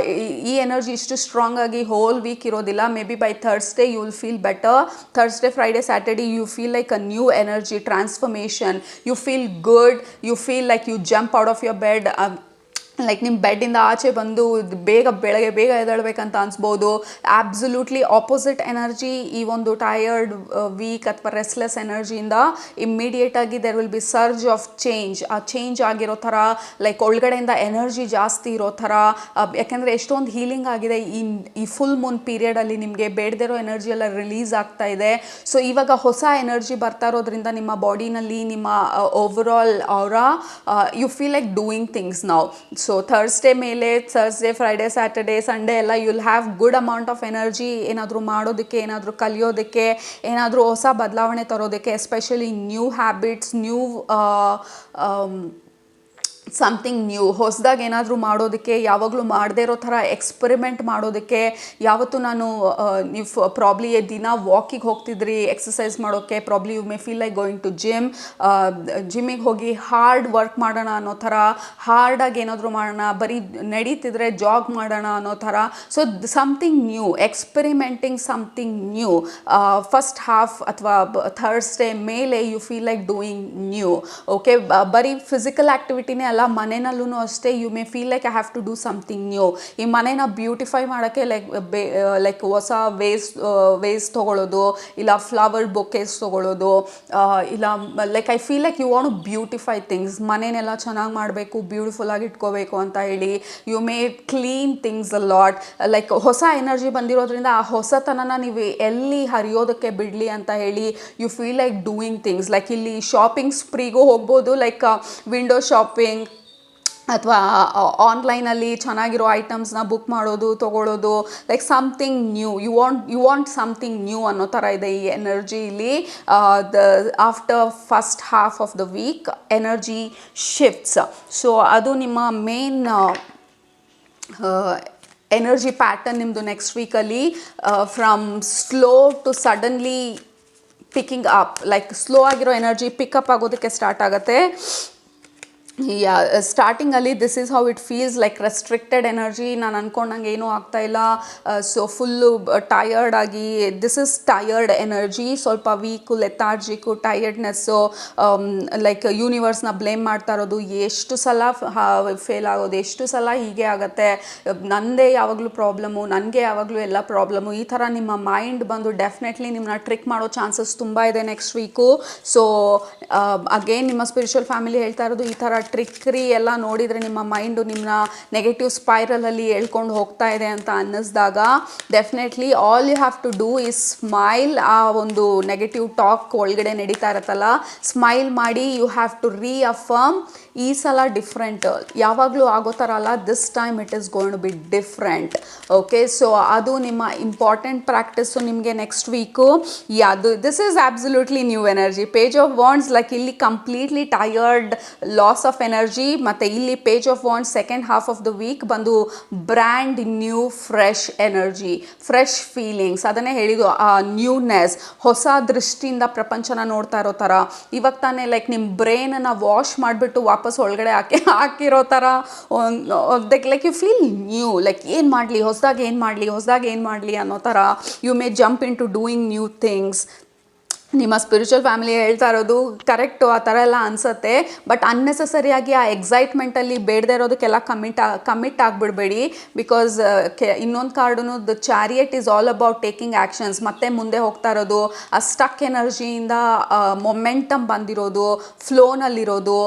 ಈ ಎನರ್ಜಿ ಇಷ್ಟು ಸ್ಟ್ರಾಂಗ್ ಆಗಿ ಹೋಲ್ ವೀಕ್ ಇರೋದಿಲ್ಲ. Maybe by Thursday you will feel better. Thursday, Friday, Saturday you feel like a new energy, transformation. You feel good, you feel like you jump out of your bed. Like ನಿಮ್ಮ ಬೆಡ್ಡಿಂದ ಆಚೆ ಬಂದು ಬೆಳಗ್ಗೆ ಬೇಗ ಎದ್ದೇಳಬೇಕಂತ ಅನಿಸ್ಬೋದು. Absolutely opposite energy ಈ ಒಂದು ಟಯರ್ಡ್ ವೀಕ್ ಅಥವಾ ರೆಸ್ಲೆಸ್ ಎನರ್ಜಿಯಿಂದ ಇಮ್ಮಿಡಿಯೇಟಾಗಿ there will be surge of change. ಆ ಚೇಂಜ್ ಆಗಿರೋ ಥರ, ಲೈಕ್ ಒಳಗಡೆಯಿಂದ ಎನರ್ಜಿ ಜಾಸ್ತಿ ಇರೋ ಥರ. ಯಾಕೆಂದರೆ ಎಷ್ಟೊಂದು ಹೀಲಿಂಗ್ ಆಗಿದೆ ಈ ಫುಲ್ ಮೂನ್ ಪೀರಿಯಡಲ್ಲಿ. ನಿಮಗೆ ಬೇಡದಿರೋ ಎನರ್ಜಿ ಎಲ್ಲ ರಿಲೀಸ್ ಆಗ್ತಾ ಇದೆ. ಸೊ ಇವಾಗ ಹೊಸ ಎನರ್ಜಿ ಬರ್ತಾ ಇರೋದ್ರಿಂದ ನಿಮ್ಮ ಬಾಡಿನಲ್ಲಿ, ನಿಮ್ಮ ಓವರಾಲ್ ಅವರ you feel like doing things ನಾವು. ಸೊ ಥರ್ಸ್ಡೇ ಮೇಲೆ, ಥರ್ಸ್ಡೇ, ಫ್ರೈಡೇ, ಸ್ಯಾಟರ್ಡೇ, ಸಂಡೇ ಎಲ್ಲ you will have good amount of energy ಏನಾದರೂ ಮಾಡೋದಕ್ಕೆ, ಏನಾದರೂ ಕಲಿಯೋದಕ್ಕೆ, ಏನಾದರೂ ಹೊಸ ಬದಲಾವಣೆ ತರೋದಕ್ಕೆ, especially new habits, new something new, ಹೊಸದಾಗಿ ಏನಾದರೂ ಮಾಡೋದಕ್ಕೆ, ಯಾವಾಗಲೂ ಮಾಡದೇ ಇರೋ ಥರ ಎಕ್ಸ್ಪರಿಮೆಂಟ್ ಮಾಡೋದಕ್ಕೆ. ಯಾವತ್ತು ನಾನು ನೀವು ಪ್ರಾಬ್ಲಿ ದಿನ ವಾಕಿಗೆ ಹೋಗ್ತಿದ್ರಿ ಎಕ್ಸಸೈಸ್ ಮಾಡೋಕ್ಕೆ, probably you may feel like going to ಜಿಮ್ಮಿಗೆ ಹೋಗಿ ಹಾರ್ಡ್ ವರ್ಕ್ ಮಾಡೋಣ ಅನ್ನೋ ಥರ, ಹಾರ್ಡಾಗಿ ಏನಾದರೂ ಮಾಡೋಣ, ಬರೀ ನಡೀತಿದ್ರೆ ಜಾಗ್ ಮಾಡೋಣ ಅನ್ನೋ ಥರ. So something new, experimenting something new. First half ಅಥವಾ ಥರ್ಸ್ಡೇ ಮೇಲೆ you feel like doing new. Okay, ಬರೀ ಫಿಸಿಕಲ್ ಆ್ಯಕ್ಟಿವಿಟಿನೇ ಅಲ್ಲ, ಮನೆಯಲ್ಲೂ ಅಷ್ಟೇ. You may feel like I have to do something new. ಈ ಮನೇನ ಬ್ಯೂಟಿಫೈ ಮಾಡೋಕ್ಕೆ ಲೈಕ್ ಹೊಸ ವೇಸ್ ತೊಗೊಳ್ಳೋದು, ಇಲ್ಲ ಫ್ಲವರ್ ಬೊಕೇಸ್ ತೊಗೊಳ್ಳೋದು, ಇಲ್ಲ like I feel like you want to beautify things. ಮನೆಯೆಲ್ಲ ಚೆನ್ನಾಗಿ ಮಾಡಬೇಕು, ಬ್ಯೂಟಿಫುಲ್ಲಾಗಿ ಇಟ್ಕೋಬೇಕು ಅಂತ ಹೇಳಿ you may clean things a lot. Like ಹೊಸ ಎನರ್ಜಿ ಬಂದಿರೋದ್ರಿಂದ ಆ ಹೊಸತನನ ನೀವು ಎಲ್ಲಿ ಹರಿಯೋದಕ್ಕೆ ಬಿಡಲಿ ಅಂತ ಹೇಳಿ you feel like doing things. Like ಇಲ್ಲಿ ಶಾಪಿಂಗ್ ಸ್ಪ್ರೀಗೂ ಹೋಗ್ಬೋದು, ಲೈಕ್ ವಿಂಡೋ ಶಾಪಿಂಗ್ ಅಥವಾ ಆನ್ಲೈನಲ್ಲಿ ಚೆನ್ನಾಗಿರೋ ಐಟಮ್ಸ್ನ ಬುಕ್ ಮಾಡೋದು, ತೊಗೊಳ್ಳೋದು, like something new. You want something new ಅನ್ನೋ ಥರ ಇದೆ ಈ ಎನರ್ಜಿ ಇಲ್ಲಿ. After first half of the week energy shifts. So ಅದು ನಿಮ್ಮ ಮೇನ್ ಎನರ್ಜಿ ಪ್ಯಾಟರ್ನ್ ನಿಮ್ಮದು ನೆಕ್ಸ್ಟ್ ವೀಕಲ್ಲಿ. From slow to suddenly picking up, like slow ಆಗಿರೋ ಎನರ್ಜಿ ಪಿಕಪ್ ಆಗೋದಕ್ಕೆ ಸ್ಟಾರ್ಟ್ ಆಗುತ್ತೆ. ಸ್ಟಾರ್ಟಿಂಗಲ್ಲಿ this is how it feels, like restricted energy. ನಾನು ಅಂದ್ಕೊಂಡಂಗೆ ಏನೂ ಆಗ್ತಾಯಿಲ್ಲ, ಸೊ ಫುಲ್ಲು ಟಯರ್ಡ್ ಆಗಿ, ದಿಸ್ ಇಸ್ ಟಯರ್ಡ್ ಎನರ್ಜಿ. ಸ್ವಲ್ಪ ವೀಕು, ಲೆಥಾರ್ಜಿಕ್ಕು, ಟಯರ್ಡ್ನೆಸ್ಸು, ಲೈಕ್ ಯೂನಿವರ್ಸ್ನ ಬ್ಲೇಮ್ ಮಾಡ್ತಾ ಇರೋದು. ಎಷ್ಟು ಸಲ ಫೇಲ್ ಆಗೋದು, ಎಷ್ಟು ಸಲ ಹೀಗೆ ಆಗುತ್ತೆ, ನನ್ನದೇ ಯಾವಾಗಲೂ ಪ್ರಾಬ್ಲಮ್ಮು, ನನಗೆ ಯಾವಾಗಲೂ ಎಲ್ಲ ಪ್ರಾಬ್ಲಮ್ಮು, ಈ ಥರ ನಿಮ್ಮ ಮೈಂಡ್ ಬಂದು ಡೆಫಿನೆಟ್ಲಿ ನಿಮ್ಮನ್ನ ಟ್ರಿಕ್ ಮಾಡೋ ಚಾನ್ಸಸ್ ತುಂಬ ಇದೆ ನೆಕ್ಸ್ಟ್ ವೀಕು. ಸೊ ಅಗೇನ್ ನಿಮ್ಮ ಸ್ಪಿರಿಚುವಲ್ ಫ್ಯಾಮಿಲಿ ಹೇಳ್ತಾ ಇರೋದು, ಈ ಥರ ಟ್ರಿಕ್ರಿ ಎಲ್ಲ ನೋಡಿದರೆ ನಿಮ್ಮ ಮೈಂಡು ನಿಮ್ಮನ್ನ ನೆಗೆಟಿವ್ ಸ್ಪೈರಲಲ್ಲಿ ಎಳ್ಕೊಂಡು ಹೋಗ್ತಾ ಇದೆ ಅಂತ ಅನ್ನಿಸ್ದಾಗ definitely all you have to do is smile. ಆ ಒಂದು ನೆಗೆಟಿವ್ ಟಾಕ್ ಒಳಗಡೆ ನಡೀತಾ ಇರುತ್ತಲ್ಲ, ಸ್ಮೈಲ್ ಮಾಡಿ ಯು ಹ್ಯಾವ್ ಟು ರೀಅಫರ್ಮ್ ಈ ಸಲ ಡಿಫ್ರೆಂಟ್, ಯಾವಾಗಲೂ ಆಗೋ ಥರ ಅಲ್ಲ, this time it is going to be different. Okay, so ಅದು ನಿಮ್ಮ ಇಂಪಾರ್ಟೆಂಟ್ ಪ್ರಾಕ್ಟೀಸು ನಿಮಗೆ ನೆಕ್ಸ್ಟ್ ವೀಕು. ಯಾವುದು this is absolutely new energy. Page of wands, like ಇಲ್ಲಿ completely tired, loss of energy. ಮತ್ತು ಇಲ್ಲಿ page of wands second half of the week ಬಂದು brand new fresh energy, fresh feelings. ಅದನ್ನೇ ಹೇಳಿದ್ದು, ಆ newness, ಹೊಸ ದೃಷ್ಟಿಯಿಂದ ಪ್ರಪಂಚನ ನೋಡ್ತಾ ಇರೋ ಥರ. ಇವಾಗ ತಾನೇ ಲೈಕ್ ನಿಮ್ಮ ಬ್ರೈನನ್ನು ವಾಶ್ ಮಾಡಿಬಿಟ್ಟು ವಾಪಸ್ ಒಳಗಡೆ ಹಾಕಿರೋ ಥರ like you feel new. Like ಏನು ಮಾಡಲಿ, ಹೊಸದಾಗಿ ಏನು ಮಾಡಲಿ ಅನ್ನೋ ಥರ you may jump in to doing new things. ನಿಮ್ಮ ಸ್ಪಿರಿಚುವಲ್ ಫ್ಯಾಮಿಲಿ ಹೇಳ್ತಾ ಇರೋದು ಕರೆಕ್ಟು, ಆ ಥರ ಎಲ್ಲ ಅನಿಸುತ್ತೆ. ಬಟ್ ಅನ್ನೆಸೆಸರಿಯಾಗಿ ಆ ಎಕ್ಸೈಟ್ಮೆಂಟಲ್ಲಿ ಬೇಡದೇ ಇರೋದಕ್ಕೆಲ್ಲ ಕಮಿಟ್ ಆಗಿಬಿಡಬೇಡಿ. ಬಿಕಾಸ್ ಇನ್ನೊಂದು card the chariot is all about taking actions. ಮತ್ತೆ ಮುಂದೆ ಹೋಗ್ತಾ ಇರೋದು, ಆ ಸ್ಟಕ್ ಎನರ್ಜಿಯಿಂದ ಮೊಮೆಂಟಮ್ ಬಂದಿರೋದು, ಫ್ಲೋನಲ್ಲಿರೋದು,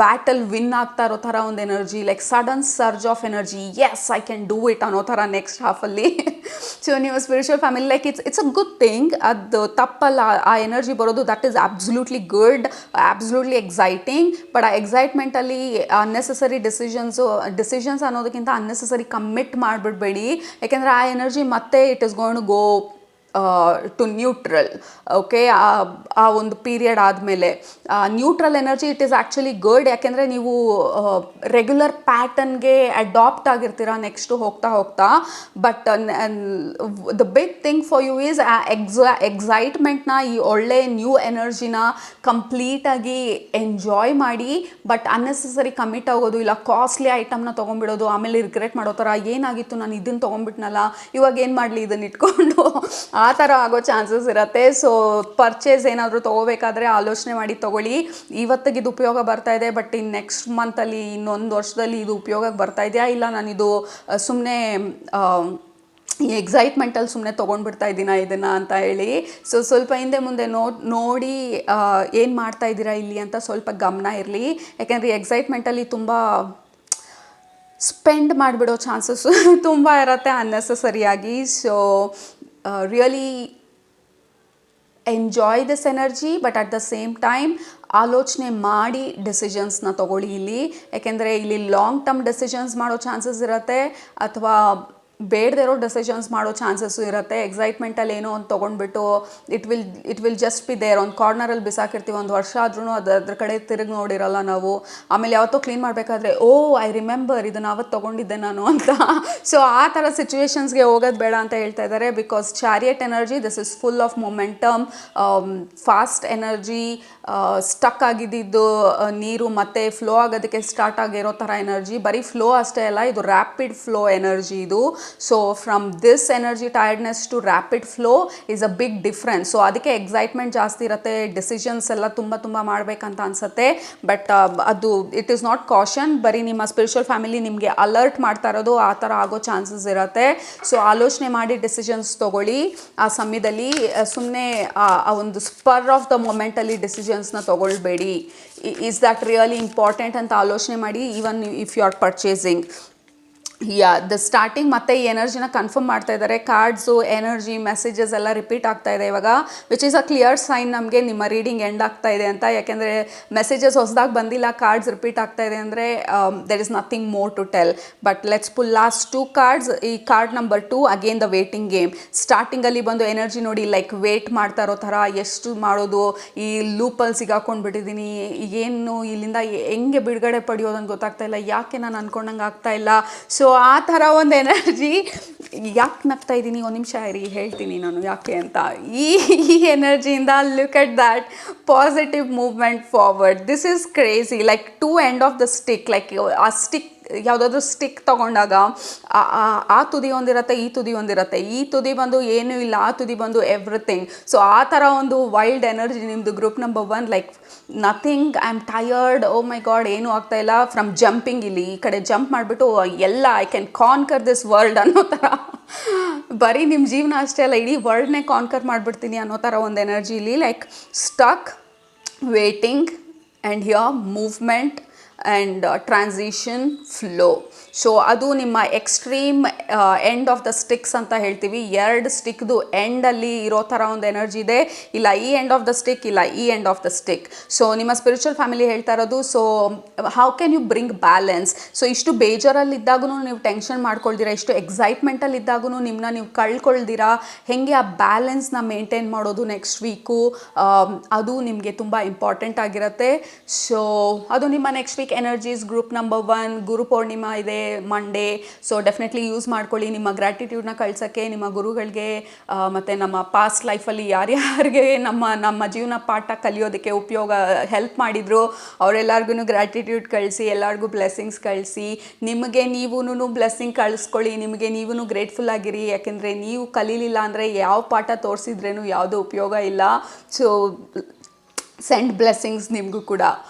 ಬ್ಯಾಟಲ್ ವಿನ್ ಆಗ್ತಾ ಇರೋ ಥರ ಒಂದು energy, like sudden surge of energy. Yes, I can do it ಅನ್ನೋ ಥರ ನೆಕ್ಸ್ಟ್ ಹಾಫಲ್ಲಿ. ಸೊ ನಿಮ್ಮ spiritual family like it's a good thing. ಅದು ತಪ್ಪಲ್ಲ, ಆ ಎನರ್ಜಿ ಬರೋದು, that is absolutely good, absolutely exciting. But ಆ ಎಕ್ಸೈಟ್ಮೆಂಟಲ್ಲಿ ಅನ್ನೆಸೆಸರಿ ಡಿಸಿಷನ್ಸ್ ಅನ್ನೋದಕ್ಕಿಂತ ಅನ್ನೆಸೆಸರಿ ಕಮಿಟ್ ಮಾಡಿಬಿಡ್ಬೇಡಿ. ಯಾಕೆಂದರೆ ಆ ಎನರ್ಜಿ ಮತ್ತೆ it is going to go to neutral. Okay, ಆ ಒಂದು ಪೀರಿಯಡ್ ಆದಮೇಲೆ neutral energy it is actually good. ಯಾಕೆಂದರೆ ನೀವು ರೆಗ್ಯುಲರ್ ಪ್ಯಾಟರ್ನ್ಗೆ ಅಡಾಪ್ಟ್ ಆಗಿರ್ತೀರ ನೆಕ್ಸ್ಟು ಹೋಗ್ತಾ ಹೋಗ್ತಾ. But the big thing for you is ಎಕ್ಸೈಟ್ಮೆಂಟ್ನ, ಈ ಒಳ್ಳೆ ನ್ಯೂ ಎನರ್ಜಿನ ಕಂಪ್ಲೀಟಾಗಿ ಎಂಜಾಯ್ ಮಾಡಿ. ಬಟ್ ಅನ್ನೆಸೆಸರಿ ಕಮಿಟ್ ಆಗೋದು ಇಲ್ಲ, ಕಾಸ್ಟ್ಲಿ ಐಟಮ್ನ ತೊಗೊಂಡ್ಬಿಡೋದು, ಆಮೇಲೆ ರಿಗ್ರೆಟ್ ಮಾಡೋ ಥರ ಏನಾಗಿತ್ತು ನಾನು ಇದನ್ನು ತೊಗೊಂಡ್ಬಿಟ್ನಲ್ಲ, ಇವಾಗ ಏನು ಮಾಡಲಿ ಇದನ್ನು ಇಟ್ಕೊಂಡು, ಆ ಥರ ಆಗೋ ಚಾನ್ಸಸ್ ಇರುತ್ತೆ. ಸೊ ಪರ್ಚೇಸ್ ಏನಾದರೂ ತೊಗೋಬೇಕಾದ್ರೆ ಆಲೋಚನೆ ಮಾಡಿ ತೊಗೊಳ್ಳಿ. ಇವತ್ತಿಗೆ ಇದು ಉಪಯೋಗ ಬರ್ತಾ ಇದೆ, ಬಟ್ ಇನ್ನು ನೆಕ್ಸ್ಟ್ ಮಂತಲ್ಲಿ, ಇನ್ನೊಂದು ವರ್ಷದಲ್ಲಿ ಇದು ಉಪಯೋಗಕ್ಕೆ ಬರ್ತಾ ಇದೆಯಾ, ಇಲ್ಲ ನಾನಿದು ಸುಮ್ಮನೆ ಈ ಎಕ್ಸೈಟ್ಮೆಂಟಲ್ಲಿ ಸುಮ್ಮನೆ ತೊಗೊಂಡ್ಬಿಡ್ತಾ ಇದ್ದೀನ ಇದನ್ನು ಅಂತ ಹೇಳಿ. ಸೊ ಸ್ವಲ್ಪ ಹಿಂದೆ ಮುಂದೆ ನೋಡಿ ಏನು ಮಾಡ್ತಾ ಇದ್ದೀರಾ ಇಲ್ಲಿ ಅಂತ ಸ್ವಲ್ಪ ಗಮನ ಇರಲಿ. ಯಾಕೆಂದರೆ ಎಕ್ಸೈಟ್ಮೆಂಟಲ್ಲಿ ತುಂಬ ಸ್ಪೆಂಡ್ ಮಾಡಿಬಿಡೋ ಚಾನ್ಸಸ್ ತುಂಬ ಇರುತ್ತೆ ಅನ್ನೆಸೆಸರಿಯಾಗಿ. So really enjoy this energy, but at the same time ಆಲೋಚನೆ ಮಾಡಿ ಡಿಸಿಷನ್ಸ್ನ ತೊಗೊಳ್ಳಿ ಇಲ್ಲಿ. ಯಾಕೆಂದರೆ ಇಲ್ಲಿ ಲಾಂಗ್ ಟರ್ಮ್ ಡಿಸಿಷನ್ಸ್ ಮಾಡೋ ಚಾನ್ಸಸ್ ಇರುತ್ತೆ, ಅಥವಾ ಬೇಡದೇ ಇರೋ ಡೆಸಿಷನ್ಸ್ ಮಾಡೋ ಚಾನ್ಸಸ್ಸು ಇರುತ್ತೆ. ಎಕ್ಸೈಟ್ಮೆಂಟಲ್ಲಿ ಏನೋ ಒಂದು ತೊಗೊಂಡ್ಬಿಟ್ಟು it will just be there, ಒಂದು ಕಾರ್ನರಲ್ಲಿ ಬಿಸಾಕಿರ್ತೀವಿ, ಒಂದು ವರ್ಷ ಆದ್ರೂ ಅದ್ರ ಕಡೆ ತಿರುಗಿ ನೋಡಿರಲ್ಲ ನಾವು. ಆಮೇಲೆ ಯಾವತ್ತೋ ಕ್ಲೀನ್ ಮಾಡಬೇಕಾದ್ರೆ ಐ ರಿಮೆಂಬರ್ ಇದನ್ನು ಅವತ್ತು ತೊಗೊಂಡಿದ್ದೆ ನಾನು ಅಂತ. ಸೊ ಆ ಥರ ಸಿಚುವೇಶನ್ಸ್ಗೆ ಹೋಗೋದು ಬೇಡ ಅಂತ ಹೇಳ್ತಾ ಇದ್ದಾರೆ. Because chariot energy, this is full of momentum, fast energy, stuck ಆಗಿದ್ದು ನೀರು ಮತ್ತೆ ಫ್ಲೋ ಆಗೋದಕ್ಕೆ ಸ್ಟಾರ್ಟ್ ಆಗಿರೋ ಥರ ಎನರ್ಜಿ. ಬರೀ ಫ್ಲೋ ಅಷ್ಟೇ ಅಲ್ಲ, ಇದು ರ್ಯಾಪಿಡ್ ಫ್ಲೋ ಎನರ್ಜಿ ಇದು. So from this energy tiredness to rapid flow is a big difference. So ಅದಕ್ಕೆ ಎಕ್ಸೈಟ್ಮೆಂಟ್ ಜಾಸ್ತಿ ಇರುತ್ತೆ, ಡಿಸಿಷನ್ಸ್ ಎಲ್ಲ ತುಂಬ ಮಾಡಬೇಕಂತ ಅನಿಸುತ್ತೆ. ಬಟ್ ಅದು ಇಟ್ ಈಸ್ ನಾಟ್ ಕಾಷನ್, ಬರೀ ನಿಮ್ಮ ಸ್ಪಿರಿಚುವಲ್ ಫ್ಯಾಮಿಲಿ ನಿಮಗೆ ಅಲರ್ಟ್ ಮಾಡ್ತಾ ಇರೋದು, ಆ ಥರ ಆಗೋ ಚಾನ್ಸಸ್ ಇರುತ್ತೆ. ಸೊ ಆಲೋಚನೆ ಮಾಡಿ ಡಿಸಿಷನ್ಸ್ ತೊಗೊಳ್ಳಿ ಆ ಸಮಯದಲ್ಲಿ. ಸುಮ್ಮನೆ ಆ ಒಂದು ಸ್ಪರ್ ಆಫ್ ದ ಮೊಮೆಂಟಲ್ಲಿ ಡಿಸಿಷನ್ಸ್ನ ತೊಗೊಳ್ಬೇಡಿ. ಈಸ್ ದ್ಯಾಟ್ ರಿಯಲಿ ಇಂಪಾರ್ಟೆಂಟ್ ಅಂತ ಆಲೋಚನೆ ಮಾಡಿ, even if you are purchasing. The starting ಮತ್ತೆ ಈ ಎನರ್ಜಿನ ಕನ್ಫರ್ಮ್ ಮಾಡ್ತಾ ಇದ್ದಾರೆ. ಕಾರ್ಡ್ಸು, ಎನರ್ಜಿ, ಮೆಸೇಜಸ್ ಎಲ್ಲ ರಿಪೀಟ್ ಆಗ್ತಾ ಇದೆ ಇವಾಗ, which is a clear sign ನಮಗೆ ನಿಮ್ಮ ರೀಡಿಂಗ್ ಎಂಡ್ ಆಗ್ತಾ ಇದೆ ಅಂತ. ಯಾಕೆಂದರೆ ಮೆಸೇಜಸ್ ಹೊಸದಾಗಿ ಬಂದಿಲ್ಲ, ಕಾರ್ಡ್ಸ್ ರಿಪೀಟ್ ಆಗ್ತಾ ಇದೆ ಅಂದರೆ there is nothing more to tell. But let's pull last 2 cards. ಈ card number 2 again the waiting game. ಸ್ಟಾರ್ಟಿಂಗಲ್ಲಿ ಬಂದು ಎನರ್ಜಿ ನೋಡಿ, ಲೈಕ್ ವೇಟ್ ಮಾಡ್ತಾ ಇರೋ ಥರ, ಎಷ್ಟು ಮಾಡೋದು, ಈ ಲೂಪಲ್ಲಿ ಸಿಗಾಕೊಂಡ್ಬಿಟ್ಟಿದ್ದೀನಿ, ಏನು ಇಲ್ಲಿಂದ ಹೆಂಗೆ ಬಿಡುಗಡೆ ಪಡೆಯೋದಂತ ಗೊತ್ತಾಗ್ತಾ ಇಲ್ಲ, ಯಾಕೆ ನಾನು ಅನ್ಕೊಂಡಂಗೆ ಆಗ್ತಾ ಇಲ್ಲ. ಸೊ ಆ ಥರ ಒಂದು ಎನರ್ಜಿ. ಯಾಕೆ ನಗ್ತಾ ಇದ್ದೀನಿ, ಒಂದು ನಿಮಿಷ ಇರಿ ಹೇಳ್ತೀನಿ ನಾನು ಯಾಕೆ ಅಂತ. ಈ ಎನರ್ಜಿಯಿಂದ look at that positive movement forward. This is crazy, like 2 end of the stick. Like ಆ ಸ್ಟಿಕ್, ಯಾವುದಾದ್ರೂ ಸ್ಟಿಕ್ ತೊಗೊಂಡಾಗ ಆ ತುದಿ ಒಂದಿರುತ್ತೆ, ಈ ತುದಿ ಒಂದಿರುತ್ತೆ. ಈ ತುದಿ ಬಂದು ಏನೂ ಇಲ್ಲ, ಆ ತುದಿ ಬಂದು ಎವ್ರಿಥಿಂಗ್. ಸೊ ಆ ಥರ ಒಂದು ವೈಲ್ಡ್ ಎನರ್ಜಿ ನಿಮ್ಮದು group number 1. Like nothing, I am tired, oh my god ಏನೂ ಆಗ್ತಾ ಇಲ್ಲ, ಫ್ರಮ್ ಜಂಪಿಂಗ್. ಇಲ್ಲಿ ಈ ಕಡೆ ಜಂಪ್ ಮಾಡಿಬಿಟ್ಟು ಎಲ್ಲ I can conquer this world ಅನ್ನೋ ಥರ. ಬರೀ ನಿಮ್ಮ ಜೀವನ ಅಷ್ಟೇ ಅಲ್ಲ, ಇಡೀ ವರ್ಲ್ಡ್ನೇ ಕಾನ್ಕರ್ ಮಾಡಿಬಿಡ್ತೀನಿ ಅನ್ನೋ ಥರ ಒಂದು ಎನರ್ಜಿ ಇಲ್ಲಿ. Like stuck, waiting, and here movement and transition, flow. So ಅದು ನಿಮ್ಮ extreme end of the sticks ಅಂತ ಹೇಳ್ತೀವಿ. 2 ಸ್ಟಿಕ್ದು ಎಂಡಲ್ಲಿ ಇರೋ ಥರ ಒಂದು ಎನರ್ಜಿ ಇದೆ. ಇಲ್ಲ ಈ ಎಂಡ್ ಆಫ್ ದ ಸ್ಟಿಕ್, ಇಲ್ಲ ಈ end of the stick. So ನಿಮ್ಮ ಸ್ಪಿರಿಚುವಲ್ ಫ್ಯಾಮಿಲಿ ಹೇಳ್ತಾ ಇರೋದು, so how can you bring balance. So ಇಷ್ಟು ಬೇಜಾರಲ್ಲಿದ್ದಾಗೂ ನೀವು ಟೆನ್ಷನ್ ಮಾಡ್ಕೊಳ್ದಿರಾ, ಇಷ್ಟು ಎಕ್ಸೈಟ್ಮೆಂಟಲ್ಲಿದ್ದಾಗೂ ನಿಮ್ಮನ್ನ ನೀವು ಕಳ್ಕೊಳ್ದಿರಾ, ಹೇಗೆ ಆ ಬ್ಯಾಲೆನ್ಸ್ನ ಮೇಂಟೈನ್ ಮಾಡೋದು ನೆಕ್ಸ್ಟ್ ವೀಕು, ಅದು ನಿಮಗೆ ತುಂಬ ಇಂಪಾರ್ಟೆಂಟ್ ಆಗಿರುತ್ತೆ. ಸೊ ಅದು ನಿಮ್ಮ next weak energies. Group number 1 ಗುರು ಪೂರ್ಣಿಮಾ ಇದೆ ಮಂಡೇ. ಸೊ ಡೆಫಿನೆಟ್ಲಿ ಯೂಸ್ ಮಾಡ್ಕೊಳ್ಳಿ ನಿಮ್ಮ ಗ್ರ್ಯಾಟಿಟ್ಯೂಡ್ನ ಕಳ್ಸೋಕ್ಕೆ, ನಿಮ್ಮ ಗುರುಗಳಿಗೆ, ಮತ್ತು ನಮ್ಮ ಪಾಸ್ಟ್ ಲೈಫಲ್ಲಿ ಯಾರ್ಯಾರಿಗೆ ನಮ್ಮ ಜೀವನ ಪಾಠ ಕಲಿಯೋದಕ್ಕೆ ಉಪಯೋಗ ಹೆಲ್ಪ್ ಮಾಡಿದ್ರು ಅವರೆಲ್ಲರಿಗೂ ಗ್ರ್ಯಾಟಿಟ್ಯೂಡ್ ಕಳಿಸಿ, ಎಲ್ಲರಿಗೂ ಬ್ಲೆಸ್ಸಿಂಗ್ಸ್ ಕಳಿಸಿ. ನಿಮಗೆ ನೀವೂ ಬ್ಲೆಸ್ಸಿಂಗ್ ಕಳಿಸ್ಕೊಳ್ಳಿ, ನಿಮಗೆ ನೀವೂ ಗ್ರೇಟ್ಫುಲ್ ಆಗಿರಿ. ಯಾಕೆಂದರೆ ನೀವು ಕಲೀಲಿಲ್ಲ ಅಂದರೆ ಯಾವ ಪಾಠ ತೋರಿಸಿದ್ರೇನು ಯಾವುದೂ ಉಪಯೋಗ ಇಲ್ಲ. ಸೊ ಸೆಂಡ್ ಬ್ಲೆಸ್ಸಿಂಗ್ಸ್ ನಿಮಗೂ ಕೂಡ.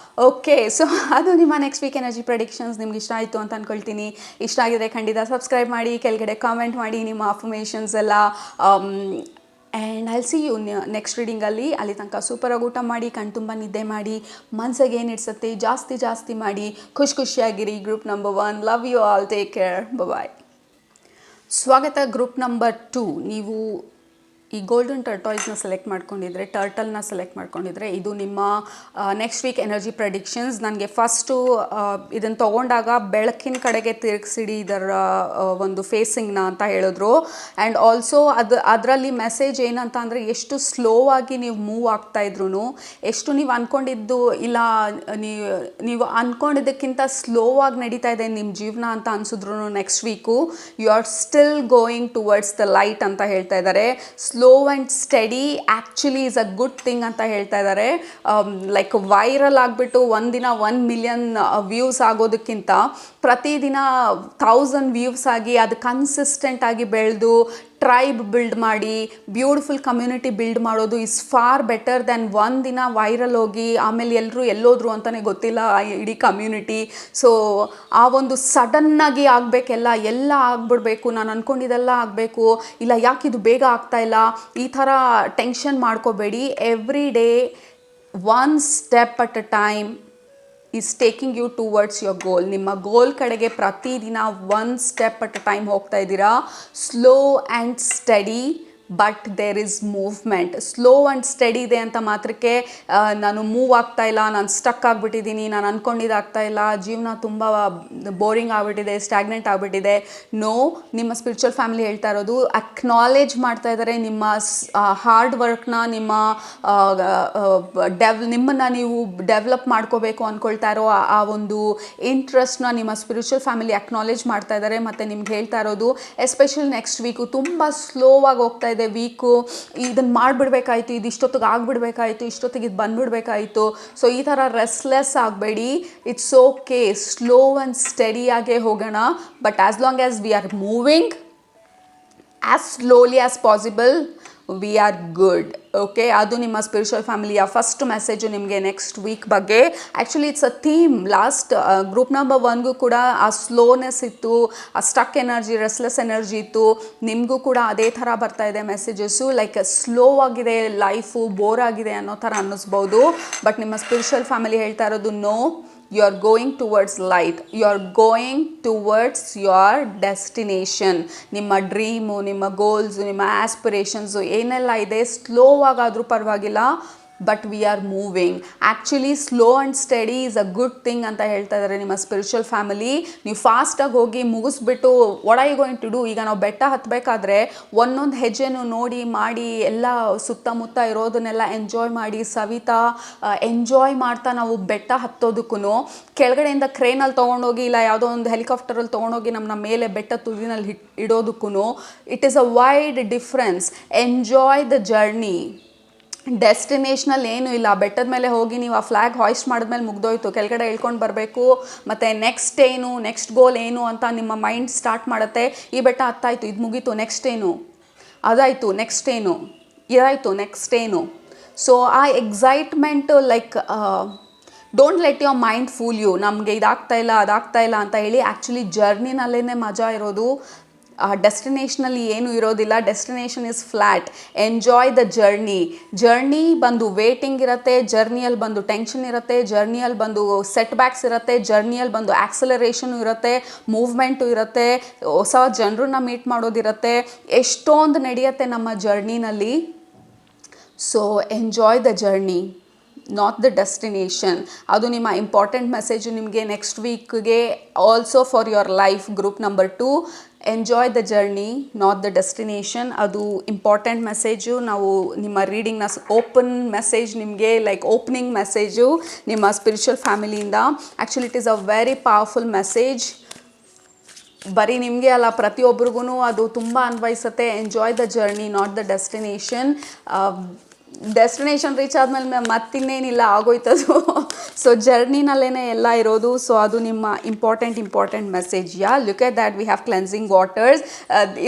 ಓಕೆ, ಸೊ ಅದು ನಿಮ್ಮ ನೆಕ್ಸ್ಟ್ ವೀಕ್ ಎನರ್ಜಿ ಪ್ರೆಡಿಕ್ಷನ್ಸ್. ನಿಮ್ಗೆ ಇಷ್ಟ ಆಯಿತು ಅಂತ ಅಂದ್ಕೊಳ್ತೀನಿ. ಇಷ್ಟ ಆಗಿದ್ರೆ ಖಂಡಿತ ಸಬ್ಸ್ಕ್ರೈಬ್ ಮಾಡಿ, ಕೆಳಗಡೆ ಕಾಮೆಂಟ್ ಮಾಡಿ ನಿಮ್ಮ ಅಫರ್ಮೇಷನ್ಸ್ ಎಲ್ಲ. And I'll see you next ರೀಡಿಂಗಲ್ಲಿ. ಅಲ್ಲಿ ತನಕ ಸೂಪರಾಗಿ ಊಟ ಮಾಡಿ, ಕಣ್ತುಂಬ ನಿದ್ದೆ ಮಾಡಿ, ಮನ್ಸಿಗೆ ಏನು ಇಡ್ಸತ್ತೆ ಜಾಸ್ತಿ ಮಾಡಿ, ಖುಷಿಯಾಗಿರಿ. Group number 1, love you all, take care, bye. ಸ್ವಾಗತ ಗ್ರೂಪ್ ನಂಬರ್ 2. ನೀವು ಈ ಗೋಲ್ಡನ್ ಟರ್ಟಾಯ್ಸ್ನ ಸೆಲೆಕ್ಟ್ ಮಾಡ್ಕೊಂಡಿದ್ರೆ, ಟರ್ಟಲ್ನ ಸೆಲೆಕ್ಟ್ ಮಾಡ್ಕೊಂಡಿದ್ರೆ, ಇದು ನಿಮ್ಮ ನೆಕ್ಸ್ಟ್ ವೀಕ್ ಎನರ್ಜಿ ಪ್ರೆಡಿಕ್ಷನ್ಸ್. ನನಗೆ ಫಸ್ಟು ಇದನ್ನು ತೊಗೊಂಡಾಗ ಬೆಳಕಿನ ಕಡೆಗೆ ತಿರುಗಿಸಿಡಿ ಇದರ ಒಂದು ಫೇಸಿಂಗ್ನ ಅಂತ ಹೇಳಿದ್ರು. ಆ್ಯಂಡ್ ಆಲ್ಸೋ ಅದರಲ್ಲಿ ಮೆಸೇಜ್ ಏನಂತ ಅಂದರೆ, ಎಷ್ಟು ಸ್ಲೋ ಆಗಿ ನೀವು ಮೂವ್ ಆಗ್ತಾಯಿದ್ರು, ಎಷ್ಟು ನೀವು ಅಂದ್ಕೊಂಡಿದ್ದು ಇಲ್ಲ, ನೀವು ಅಂದ್ಕೊಂಡಿದ್ದಕ್ಕಿಂತ ಸ್ಲೋ ಆಗಿ ನಡೀತಾ ಇದೆ ನಿಮ್ಮ ಜೀವನ ಅಂತ ಅನಿಸಿದ್ರು next week you are still going towards the light ಅಂತ ಹೇಳ್ತಾ ಇದ್ದಾರೆ. Slow and steady actually is a good thing ಅಂತ ಹೇಳ್ತಾ ಇದ್ದಾರೆ. ಲೈಕ್ ವೈರಲ್ ಆಗಿಬಿಟ್ಟು ಒಂದಿನ 1 ಮಿಲಿಯನ್ ವ್ಯೂಸ್ ಆಗೋದಕ್ಕಿಂತ ಪ್ರತಿದಿನ 1000 ವ್ಯೂಸ್ ಆಗಿ ಅದು ಕನ್ಸಿಸ್ಟೆಂಟ್ ಆಗಿ ಬೆಳೆದು ಟ್ರೈಬ್ ಬಿಲ್ಡ್ ಮಾಡಿ ಬ್ಯೂಟಿಫುಲ್ ಕಮ್ಯುನಿಟಿ ಬಿಲ್ಡ್ ಮಾಡೋದು ಇಸ್ ಫಾರ್ ಬೆಟರ್ ದೆನ್ ಒಂದಿನ ವೈರಲ್ ಹೋಗಿ ಆಮೇಲೆ ಎಲ್ಲರೂ ಎಲ್ಲೋದ್ರು ಅಂತಲೇ ಗೊತ್ತಿಲ್ಲ ಇಡೀ ಕಮ್ಯುನಿಟಿ. ಸೊ ಆ ಒಂದು ಸಡನ್ನಾಗಿ ಆಗಬೇಕೆಲ್ಲ ಎಲ್ಲ ಆಗಿಬಿಡ್ಬೇಕು, ನಾನು ಅಂದ್ಕೊಂಡಿದ್ದೆಲ್ಲ ಆಗಬೇಕು, ಇಲ್ಲ ಯಾಕೆ ಇದು ಬೇಗ ಆಗ್ತಾಯಿಲ್ಲ, ಈ ಥರ ಟೆನ್ಷನ್ ಮಾಡ್ಕೋಬೇಡಿ. Every day one step at a time is taking you towards your goal. ನಿಮ್ಮ ಗೋಲ್ ಕಡೆಗೆ ಪ್ರತಿದಿನ 1 ಸ್ಟೆಪ್ ಅಟ್ ಅ ಟೈಮ್ ಹೋಗ್ತಾ ಇದ್ದೀರಾ. Slow and steady but there is movement. Slow and steady ಇದೆ ಅಂತ ಮಾತ್ರಕ್ಕೆ ನಾನು ಮೂವ್ ಆಗ್ತಾ ಇಲ್ಲ, ನಾನು ಸ್ಟಕ್ ಆಗಿಬಿಟ್ಟಿದ್ದೀನಿ, ನಾನು ಅಂದ್ಕೊಂಡಿದ್ದಾಗ್ತಾ ಇಲ್ಲ, ಜೀವನ ತುಂಬ ಬೋರಿಂಗ್ ಆಗಿಬಿಟ್ಟಿದೆ, ಸ್ಟ್ಯಾಗ್ನೆಂಟ್ ಆಗಿಬಿಟ್ಟಿದೆ. ನೋ, ನಿಮ್ಮ ಸ್ಪಿರಿಚುವಲ್ ಫ್ಯಾಮಿಲಿ ಹೇಳ್ತಾ ಇರೋದು ಅಕ್ನಾಲೇಜ್ ಮಾಡ್ತಾ ಇದ್ದಾರೆ ನಿಮ್ಮ ಹಾರ್ಡ್ ವರ್ಕ್ನ, ನಿಮ್ಮನ್ನು ನೀವು ಡೆವಲಪ್ ಮಾಡ್ಕೋಬೇಕು ಅಂದ್ಕೊಳ್ತಾ ಇರೋ ಆ ಒಂದು ಇಂಟ್ರೆಸ್ಟ್ನ ನಿಮ್ಮ ಸ್ಪಿರಿಚುವಲ್ ಫ್ಯಾಮಿಲಿ ಅಕ್ನಾಲೇಜ್ ಮಾಡ್ತಾ ಇದ್ದಾರೆ. ಮತ್ತು ನಿಮ್ಗೆ ಹೇಳ್ತಾ ಇರೋದು ಎಸ್ಪೆಷಲಿ ನೆಕ್ಸ್ಟ್ ವೀಕು ತುಂಬ ಸ್ಲೋವಾಗಿ ಹೋಗ್ತಾ ಇದೆ ವೀಕು. ಇದನ್ನು ಮಾಡಿಬಿಡ್ಬೇಕಾಯ್ತು, ಇದು ಇಷ್ಟೊತ್ತಿಗೆ ಆಗಿಬಿಡ್ಬೇಕಾಯ್ತು, ಇಷ್ಟೊತ್ತಿಗೆ ಇದು ಬಂದುಬಿಡ್ಬೇಕಾಯ್ತು. ಸೊ ಈ ಥರ ರೆಸ್ಟ್ಲೆಸ್ ಆಗಬೇಡಿ. ಇಟ್ಸ್ ಓಕೆ, ಸ್ಲೋ ಆ್ಯಂಡ್ ಸ್ಟಡಿಯಾಗೇ ಹೋಗೋಣ. But as long as we are moving as slowly as possible we are good. Okay, ಅದು ನಿಮ್ಮ ಸ್ಪಿರಿಚುವಲ್ ಫ್ಯಾಮಿಲಿಯ ಫಸ್ಟ್ ಮೆಸೇಜು ನಿಮಗೆ ನೆಕ್ಸ್ಟ್ ವೀಕ್ ಬಗ್ಗೆ. Actually it's a theme. Last group number 1ಗೂ ಕೂಡ ಆ ಸ್ಲೋನೆಸ್ ಇತ್ತು, ಆ ಸ್ಟಕ್ ಎನರ್ಜಿ, ರೆಸ್ಲೆಸ್ ಎನರ್ಜಿ ಇತ್ತು. ನಿಮಗೂ ಕೂಡ ಅದೇ ಥರ ಬರ್ತಾ ಇದೆ ಮೆಸೇಜಸ್ಸು. ಲೈಕ್ ಸ್ಲೋ ಆಗಿದೆ ಲೈಫು, ಬೋರ್ ಆಗಿದೆ ಅನ್ನೋ ಥರ ಅನ್ನಿಸ್ಬೋದು. ಬಟ್ ನಿಮ್ಮ ಸ್ಪಿರಿಚುವಲ್ ಫ್ಯಾಮಿಲಿ ಹೇಳ್ತಾ ಇರೋದು no, you are going towards light, you are going towards your destination. ನಿಮ್ಮ ಡ್ರೀಮು, ನಿಮ್ಮ ಗೋಲ್ಸು, ನಿಮ್ಮ ಆಸ್ಪಿರೇಷನ್ಸು ಏನೆಲ್ಲ ಇದೆ ಸ್ಲೋ ಆಗಾದರೂ ಪರವಾಗಿಲ್ಲ, but we are moving. Actually slow and steady is a good thing ಅಂತ ಹೇಳ್ತಾ ಇದ್ದಾರೆ ನಿಮ್ಮ ಸ್ಪಿರಿಚುವಲ್ ಫ್ಯಾಮಿಲಿ. ನೀವು ಫಾಸ್ಟಾಗಿ ಹೋಗಿ ಮುಗಿಸ್ಬಿಟ್ಟು what are you going to do? ಈಗ ನಾವು ಬೆಟ್ಟ ಹತ್ತಬೇಕಾದ್ರೆ ಒಂದೊಂದು ಹೆಜ್ಜೆನೂ ನೋಡಿ ಮಾಡಿ ಎಲ್ಲ ಸುತ್ತಮುತ್ತ ಇರೋದನ್ನೆಲ್ಲ ಎಂಜಾಯ್ ಮಾಡಿ ಸವಿತಾ ಎಂಜಾಯ್ ಮಾಡ್ತಾ ನಾವು ಬೆಟ್ಟ ಹತ್ತೋದಕ್ಕೂ, ಕೆಳಗಡೆಯಿಂದ ಕ್ರೇನಲ್ಲಿ ತೊಗೊಂಡೋಗಿ ಇಲ್ಲ ಯಾವುದೋ ಒಂದು ಹೆಲಿಕಾಪ್ಟರಲ್ಲಿ ತೊಗೊಂಡೋಗಿ ನಮ್ಮ ಮೇಲೆ ಬೆಟ್ಟ ತುದಿನಲ್ಲಿ ಇಡೋದಕ್ಕೂ it is a wide difference. Enjoy the journey. ಡೆಸ್ಟಿನೇಷನಲ್ಲಿ ಏನೂ ಇಲ್ಲ. ಬೆಟ್ಟದ ಮೇಲೆ ಹೋಗಿ ನೀವು ಆ ಫ್ಲ್ಯಾಗ್ ಹಾಯ್ಸ್ಟ್ ಮಾಡಿದ್ಮೇಲೆ ಮುಗ್ದೋಯ್ತು, ಕೆಳಗಡೆ ಹೇಳ್ಕೊಂಡು ಬರಬೇಕು. ಮತ್ತು ನೆಕ್ಸ್ಟ್ ಏನು, ನೆಕ್ಸ್ಟ್ ಗೋಲ್ ಏನು ಅಂತ ನಿಮ್ಮ ಮೈಂಡ್ ಸ್ಟಾರ್ಟ್ ಮಾಡುತ್ತೆ. ಈ ಬೆಟ್ಟ ಹತ್ತಾಯಿತು, ಇದು ಮುಗೀತು, ನೆಕ್ಸ್ಟ್ ಏನು, ಅದಾಯಿತು, ನೆಕ್ಸ್ಟ್ ಏನು, ಇದಾಯಿತು, ನೆಕ್ಸ್ಟ್ ಏನು. ಸೊ ಆ excitement like don't let your mind fool you. ನಮಗೆ ಇದಾಗ್ತಾ ಇಲ್ಲ ಅದಾಗ್ತಾ ಇಲ್ಲ ಅಂತ ಹೇಳಿ. ಆ್ಯಕ್ಚುಲಿ ಜರ್ನಿನಲ್ಲೇ ಮಜಾ ಇರೋದು, ಡೆಸ್ಟಿನೇಷನಲ್ಲಿ ಏನೂ ಇರೋದಿಲ್ಲ. Destination is flat. Enjoy the journey. Journey ಬಂದು ವೇಟಿಂಗ್ ಇರುತ್ತೆ, ಜರ್ನಿಯಲ್ಲಿ ಬಂದು ಟೆನ್ಷನ್ ಇರುತ್ತೆ, ಜರ್ನಿಯಲ್ಲಿ ಬಂದು ಸೆಟ್ ಬ್ಯಾಕ್ಸ್ ಇರುತ್ತೆ, ಜರ್ನಿಯಲ್ಲಿ ಬಂದು ಆಕ್ಸಲರೇಷನು ಇರುತ್ತೆ, ಮೂವ್ಮೆಂಟು ಇರುತ್ತೆ, ಹೊಸ ಜನರನ್ನ ಮೀಟ್ ಮಾಡೋದಿರುತ್ತೆ, ಎಷ್ಟೊಂದು ನಡೆಯುತ್ತೆ ನಮ್ಮ ಜರ್ನಿನಲ್ಲಿ. So enjoy the journey, not the destination. ಅದು ನಿಮ್ಮ ಇಂಪಾರ್ಟೆಂಟ್ ಮೆಸೇಜು ನಿಮಗೆ ನೆಕ್ಸ್ಟ್ ವೀಕ್ಗೆ. Also for your life group number 2, enjoy the journey not the destination. ಅದು ಇಂಪಾರ್ಟೆಂಟ್ ಮೆಸೇಜು. ನಾವು ನಿಮ್ಮ ರೀಡಿಂಗ್ನ ಓಪನ್ ಮೆಸೇಜ್ ನಿಮಗೆ, ಲೈಕ್ ಓಪನಿಂಗ್ ಮೆಸೇಜು ನಿಮ್ಮ ಸ್ಪಿರಿಚುವಲ್ ಫ್ಯಾಮಿಲಿಯಿಂದ. Actually it is a very powerful message. ಬರೀ ನಿಮಗೆ ಅಲ್ಲ, ಪ್ರತಿಯೊಬ್ಬರಿಗೂ ಅದು ತುಂಬ ಅನ್ವಯಿಸುತ್ತೆ. Enjoy the journey not the destination. Destination reach ಆದಮೇಲೆ ಮತ್ತಿನ್ನೇನಿಲ್ಲ, ಆಗೋಯ್ತದು. ಸೊ ಜರ್ನಿನಲ್ಲೇ ಎಲ್ಲ ಇರೋದು. ಸೊ ಅದು ನಿಮ್ಮ important message. Look at that, we have cleansing waters.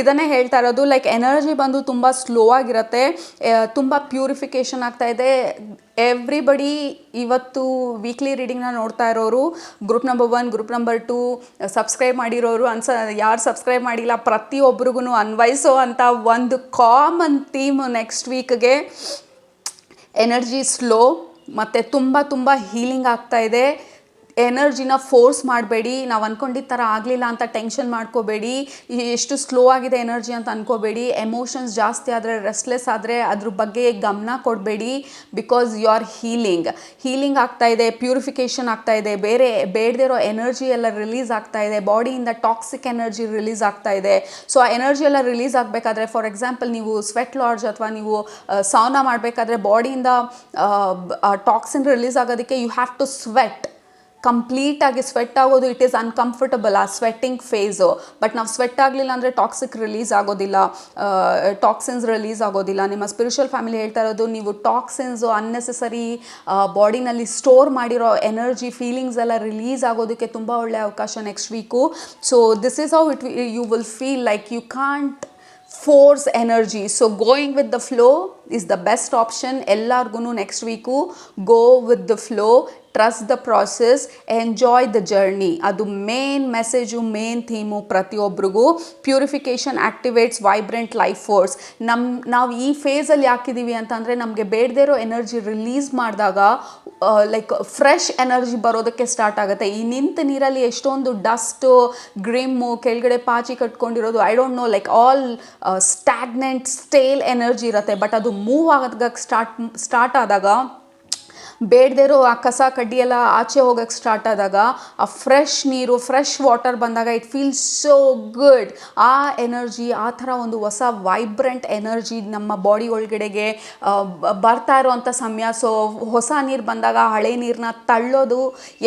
ಇದನ್ನೇ ಹೇಳ್ತಾ ಇರೋದು. ಲೈಕ್ ಎನರ್ಜಿ ಬಂದು ತುಂಬ ಸ್ಲೋ ಆಗಿರುತ್ತೆ, ತುಂಬ ಪ್ಯೂರಿಫಿಕೇಷನ್ ಆಗ್ತಾ ಇದೆ. ಎವ್ರಿಬಡಿ ಇವತ್ತು ವೀಕ್ಲಿ ರೀಡಿಂಗ್ನ ನೋಡ್ತಾ ಇರೋರು, group number 1, group number 2 subscribe ಮಾಡಿರೋರು, ಯಾರು ಸಬ್ಸ್ಕ್ರೈಬ್ ಮಾಡಿಲ್ಲ ಪ್ರತಿಯೊಬ್ಬರಿಗೂ ಅನ್ವಯಿಸೋ ಅಂಥ ಒಂದು ಕಾಮನ್ ಥೀಮ್ ನೆಕ್ಸ್ಟ್ ವೀಕ್ಗೆ. ಎನರ್ಜಿ ಸ್ಲೋ ಮತ್ತು ತುಂಬ ಹೀಲಿಂಗ್ ಆಗ್ತಾ ಇದೆ. ಎನರ್ಜಿನ ಫೋರ್ಸ್ ಮಾಡಬೇಡಿ. ನಾವು ಅಂದ್ಕೊಂಡಿದ್ದ ಥರ ಆಗಲಿಲ್ಲ ಅಂತ ಟೆನ್ಷನ್ ಮಾಡ್ಕೋಬೇಡಿ. ಎಷ್ಟು ಸ್ಲೋ ಆಗಿದೆ ಎನರ್ಜಿ ಅಂತ ಅಂದ್ಕೋಬೇಡಿ. ಎಮೋಷನ್ಸ್ ಜಾಸ್ತಿ ಆದರೆ, ರೆಸ್ಟ್ಲೆಸ್ ಆದರೆ ಅದ್ರ ಬಗ್ಗೆ ಗಮನ ಕೊಡಬೇಡಿ. ಬಿಕಾಸ್ ಯು ಆರ್ ಹೀಲಿಂಗ್ ಆಗ್ತಾ ಇದೆ, ಪ್ಯೂರಿಫಿಕೇಷನ್ ಆಗ್ತಾ ಇದೆ, ಬೇರೆ ಬೇಡದಿರೋ ಎನರ್ಜಿ ಎಲ್ಲ ರಿಲೀಸ್ ಆಗ್ತಾ ಇದೆ, ಬಾಡಿಯಿಂದ ಟಾಕ್ಸಿಕ್ ಎನರ್ಜಿ ರಿಲೀಸ್ ಆಗ್ತಾ ಇದೆ. ಸೊ ಆ ಎನರ್ಜಿ ಎಲ್ಲ ರಿಲೀಸ್ ಆಗಬೇಕಾದ್ರೆ, ಫಾರ್ ಎಕ್ಸಾಂಪಲ್ ನೀವು ಸ್ವೆಟ್ ಲಾಡ್ಜ್ ಅಥವಾ ನೀವು ಸೌನಾ ಮಾಡಬೇಕಾದ್ರೆ ಬಾಡಿಯಿಂದ ಟಾಕ್ಸಿನ್ ರಿಲೀಸ್ ಆಗೋದಕ್ಕೆ ಯು ಹ್ಯಾವ್ ಟು ಸ್ವೆಟ್. ಕಂಪ್ಲೀಟಾಗಿ ಸ್ವೆಟ್ ಆಗೋದು ಇಟ್ ಈಸ್ ಅನ್ಕಂಫರ್ಟಬಲ್, ಆ ಸ್ವೆಟ್ಟಿಂಗ್ ಫೇಸು. ಬಟ್ ನಾವು ಸ್ವೆಟ್ ಆಗಲಿಲ್ಲ ಅಂದರೆ ಟಾಕ್ಸಿಕ್ ರಿಲೀಸ್ ಆಗೋದಿಲ್ಲ, ಟಾಕ್ಸಿನ್ಸ್ ರಿಲೀಸ್ ಆಗೋದಿಲ್ಲ. ನಿಮ್ಮ ಸ್ಪಿರಿಚುವಲ್ ಫ್ಯಾಮಿಲಿ ಹೇಳ್ತಾ ಇರೋದು, ನೀವು ಟಾಕ್ಸಿನ್ಸು ಅನ್ನೆಸೆಸರಿ ಬಾಡಿನಲ್ಲಿ ಸ್ಟೋರ್ ಮಾಡಿರೋ ಎನರ್ಜಿ ಫೀಲಿಂಗ್ಸ್ ಎಲ್ಲ ರಿಲೀಸ್ ಆಗೋದಕ್ಕೆ ತುಂಬ ಒಳ್ಳೆಯ ಅವಕಾಶ next week. So this is how you will feel like you can't force energy. So going with the flow is the best option. ಎಲ್ಲರಿಗೂ next week go with the flow, trust the process, enjoy the journey. ಅದು main message, main theme ಪ್ರತಿಯೊಬ್ಬರಿಗೂ. Purification activates vibrant life force. ನಾವು ಈ ಫೇಸಲ್ಲಿ ಯಾಕಿದ್ದೀವಿ ಅಂತಂದರೆ, ನಮಗೆ ಬೇಡದೇ ಇರೋ ಎನರ್ಜಿ ರಿಲೀಸ್ ಮಾಡಿದಾಗ ಲೈಕ್ ಫ್ರೆಶ್ ಎನರ್ಜಿ ಬರೋದಕ್ಕೆ ಸ್ಟಾರ್ಟ್ ಆಗುತ್ತೆ. ಈ ನಿಂತ ನೀರಲ್ಲಿ ಎಷ್ಟೊಂದು ಡಸ್ಟು, ಗ್ರಿಮ್ಮು, ಕೆಳಗಡೆ ಪಾಚಿ ಕಟ್ಕೊಂಡಿರೋದು, I don't know, like all stagnant stale energy ಇರುತ್ತೆ. ಬಟ್ ಅದು ಮೂವ್ ಆಗೋದಕ್ಕೆ ಸ್ಟಾರ್ಟ್ ಆದಾಗ, ಬೇಡದಿರೋ ಆ ಕಸ ಕಡ್ಡಿ ಎಲ್ಲ ಆಚೆ ಹೋಗೋಕ್ಕೆ ಸ್ಟಾರ್ಟ್ ಆದಾಗ, ಆ ಫ್ರೆಶ್ ನೀರು, ಫ್ರೆಶ್ ವಾಟರ್ ಬಂದಾಗ ಇಟ್ ಫೀಲ್ಸ್ ಸೋ ಗುಡ್. ಆ ಎನರ್ಜಿ, ಆ ಥರ ಒಂದು ಹೊಸ ವೈಬ್ರೆಂಟ್ ಎನರ್ಜಿ ನಮ್ಮ ಬಾಡಿ ಒಳಗಡೆಗೆ ಬರ್ತಾ ಇರೋವಂಥ ಸಮಯ. ಸೊ ಹೊಸ ನೀರು ಬಂದಾಗ ಹಳೆ ನೀರನ್ನ ತಳ್ಳೋದು,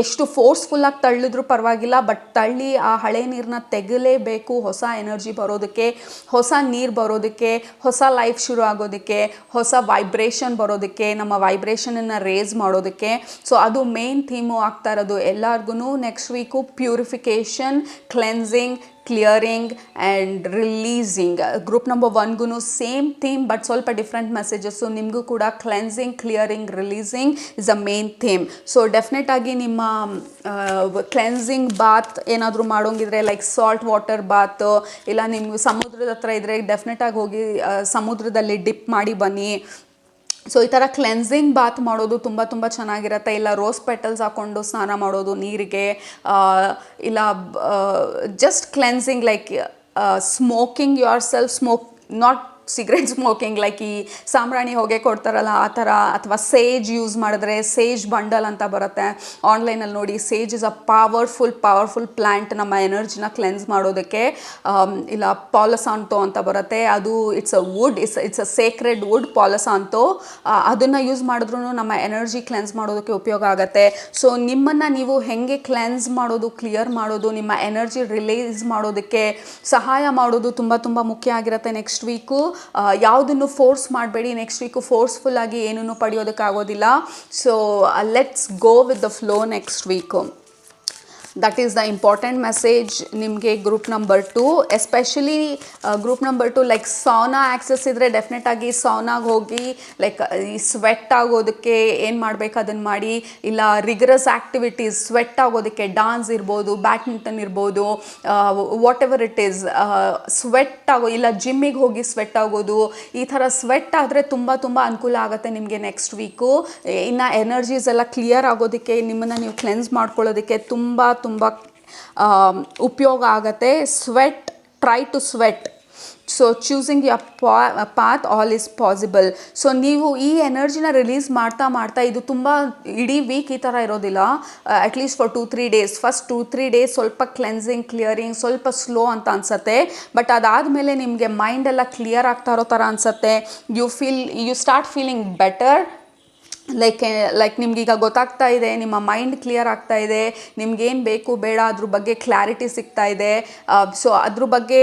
ಎಷ್ಟು ಫೋರ್ಸ್ಫುಲ್ಲಾಗಿ ತಳ್ಳಿದ್ರೂ ಪರವಾಗಿಲ್ಲ, ಬಟ್ ತಳ್ಳಿ ಆ ಹಳೆ ನೀರನ್ನ ತೆಗಲೇಬೇಕು ಹೊಸ ಎನರ್ಜಿ ಬರೋದಕ್ಕೆ, ಹೊಸ ನೀರು ಬರೋದಕ್ಕೆ, ಹೊಸ ಲೈಫ್ ಶುರು ಆಗೋದಕ್ಕೆ, ಹೊಸ ವೈಬ್ರೇಷನ್ ಬರೋದಕ್ಕೆ, ನಮ್ಮ ವೈಬ್ರೇಷನನ್ನು ರೇಸ್ ಮಾಡೋದಕ್ಕೆ. ಸೊ ಅದು ಮೇನ್ ಥೀಮು ಆಗ್ತಾ ಇರೋದು ಎಲ್ಲರಿಗೂ next week. Purification, cleansing, clearing and releasing. Group number 1ಗೂ ಸೇಮ್ ಥೀಮ್, ಬಟ್ ಸ್ವಲ್ಪ ಡಿಫ್ರೆಂಟ್ ಮೆಸೇಜಸ್ಸು. ನಿಮಗೂ ಕೂಡ cleansing, clearing, releasing is a main theme. So ಡೆಫಿನೆಟಾಗಿ ನಿಮ್ಮ ಕ್ಲೆನ್ಸಿಂಗ್ ಬಾತ್ ಏನಾದರೂ ಮಾಡೋಂಗಿದ್ರೆ, ಲೈಕ್ ಸಾಲ್ಟ್ ವಾಟರ್ ಬಾತ್, ಇಲ್ಲ ನಿಮ್ಗೆ ಸಮುದ್ರದ ಹತ್ರ ಇದ್ದರೆ ಡೆಫಿನೆಟಾಗಿ ಹೋಗಿ ಸಮುದ್ರದಲ್ಲಿ ಡಿಪ್ ಮಾಡಿ ಬನ್ನಿ. ಸೊ ಈ ಥರ ಕ್ಲೆನ್ಸಿಂಗ್ ಬಾತ್ ಮಾಡೋದು ತುಂಬ ತುಂಬ ಚೆನ್ನಾಗಿರುತ್ತೆ. ಇಲ್ಲ ರೋಸ್ ಪೆಟಲ್ಸ್ ಹಾಕ್ಕೊಂಡು ಸ್ನಾನ ಮಾಡೋದು ನೀರಿಗೆ, ಇಲ್ಲ just cleansing, like smoking your self, not cigarette smoking, like ಈ ಸಾಂಬ್ರಾಣಿ ಹೊಗೆ ಕೊಡ್ತಾರಲ್ಲ ಆ ಥರ. ಅಥವಾ ಸೇಜ್ ಯೂಸ್ ಮಾಡಿದ್ರೆ, ಸೇಜ್ ಬಂಡಲ್ ಅಂತ ಬರುತ್ತೆ ಆನ್ಲೈನಲ್ಲಿ ನೋಡಿ. Sage is a powerful plant ನಮ್ಮ ಎನರ್ಜಿನ ಕ್ಲೆನ್ಸ್ ಮಾಡೋದಕ್ಕೆ. ಇಲ್ಲ ಪಾಲಸಾಂತೋ ಅಂತ ಬರುತ್ತೆ, ಅದು it's a wood, it's a sacred wood, palo santo. ಅದನ್ನು ಯೂಸ್ ಮಾಡಿದ್ರೂ ನಮ್ಮ ಎನರ್ಜಿ ಕ್ಲೆನ್ಸ್ ಮಾಡೋದಕ್ಕೆ ಉಪಯೋಗ ಆಗುತ್ತೆ. ಸೊ ನಿಮ್ಮನ್ನು ನೀವು ಹೇಗೆ ಕ್ಲೆನ್ಸ್ ಮಾಡೋದು, ಕ್ಲಿಯರ್ ಮಾಡೋದು, ನಿಮ್ಮ ಎನರ್ಜಿ ರಿಲೀಸ್ ಮಾಡೋದಕ್ಕೆ ಸಹಾಯ ಮಾಡೋದು ತುಂಬ ತುಂಬ ಮುಖ್ಯ ಆಗಿರುತ್ತೆ ನೆಕ್ಸ್ಟ್ ವೀಕು. ಯಾವುದನ್ನು ಫೋರ್ಸ್ ಮಾಡಬೇಡಿ. ನೆಕ್ಸ್ಟ್ ವೀಕು ಫೋರ್ಸ್ಫುಲ್ಲಾಗಿ ಏನೂ ಪಡೆಯೋದಕ್ಕಾಗೋದಿಲ್ಲ. So let's go with the flow next week. That is the important message ನಿಮಗೆ group number 2. Especially group number 2 like sauna access ಇದ್ದರೆ ಡೆಫಿನೆಟಾಗಿ ಸೌನಾಗೆ ಹೋಗಿ, ಲೈಕ್ ಈ ಸ್ವೆಟ್ ಆಗೋದಕ್ಕೆ ಏನು ಮಾಡಬೇಕು ಅದನ್ನು ಮಾಡಿ. ಇಲ್ಲ ರಿಗರಸ್ ಆ್ಯಕ್ಟಿವಿಟೀಸ್, ಸ್ವೆಟ್ ಆಗೋದಕ್ಕೆ ಡಾನ್ಸ್ ಇರ್ಬೋದು, ಬ್ಯಾಡ್ಮಿಂಟನ್ ಇರ್ಬೋದು, what ever it is, sweat ಆಗೋ, ಇಲ್ಲ ಜಿಮ್ಮಿಗೆ ಹೋಗಿ ಸ್ವೆಟ್ ಆಗೋದು. ಈ ಥರ ಸ್ವೆಟ್ ಆದರೆ ತುಂಬ ತುಂಬ ಅನುಕೂಲ ಆಗುತ್ತೆ ನಿಮಗೆ ನೆಕ್ಸ್ಟ್ ವೀಕು. ಇನ್ನು ಎನರ್ಜೀಸ್ ಎಲ್ಲ ಕ್ಲಿಯರ್ ಆಗೋದಕ್ಕೆ, ನಿಮ್ಮನ್ನು ನೀವು ಕ್ಲೆನ್ಸ್ ಮಾಡ್ಕೊಳ್ಳೋದಕ್ಕೆ ತುಂಬ ಉಪಯೋಗ ಆಗುತ್ತೆ. Sweat, try to sweat. So choosing your path, all is possible. So ನೀವು ಈ ಎನರ್ಜಿನ ರಿಲೀಸ್ ಮಾಡ್ತಾ ಇದು ತುಂಬ ಇಡೀ ವೀಕ್ ಈ ಥರ ಇರೋದಿಲ್ಲ. At least for 2-3 days. First 2-3 days ಸ್ವಲ್ಪ ಕ್ಲೆನ್ಸಿಂಗ್, ಕ್ಲಿಯರಿಂಗ್ ಸ್ವಲ್ಪ ಸ್ಲೋ ಅಂತ ಅನಿಸುತ್ತೆ. ಬಟ್ ಅದಾದಮೇಲೆ ನಿಮಗೆ ಮೈಂಡೆಲ್ಲ ಕ್ಲಿಯರ್ ಆಗ್ತಾ ಇರೋ ಥರ ಅನಿಸುತ್ತೆ. You start feeling better. Like ನಿಮ್ಗೀಗ ಗೊತ್ತಾಗ್ತಾ ಇದೆ, ನಿಮ್ಮ ಮೈಂಡ್ ಕ್ಲಿಯರ್ ಆಗ್ತಾ ಇದೆ, ನಿಮ್ಗೇನು ಬೇಕು ಬೇಡ ಅದ್ರ ಬಗ್ಗೆ ಕ್ಲಾರಿಟಿ ಸಿಗ್ತಾ ಇದೆ. ಸೊ ಅದ್ರ ಬಗ್ಗೆ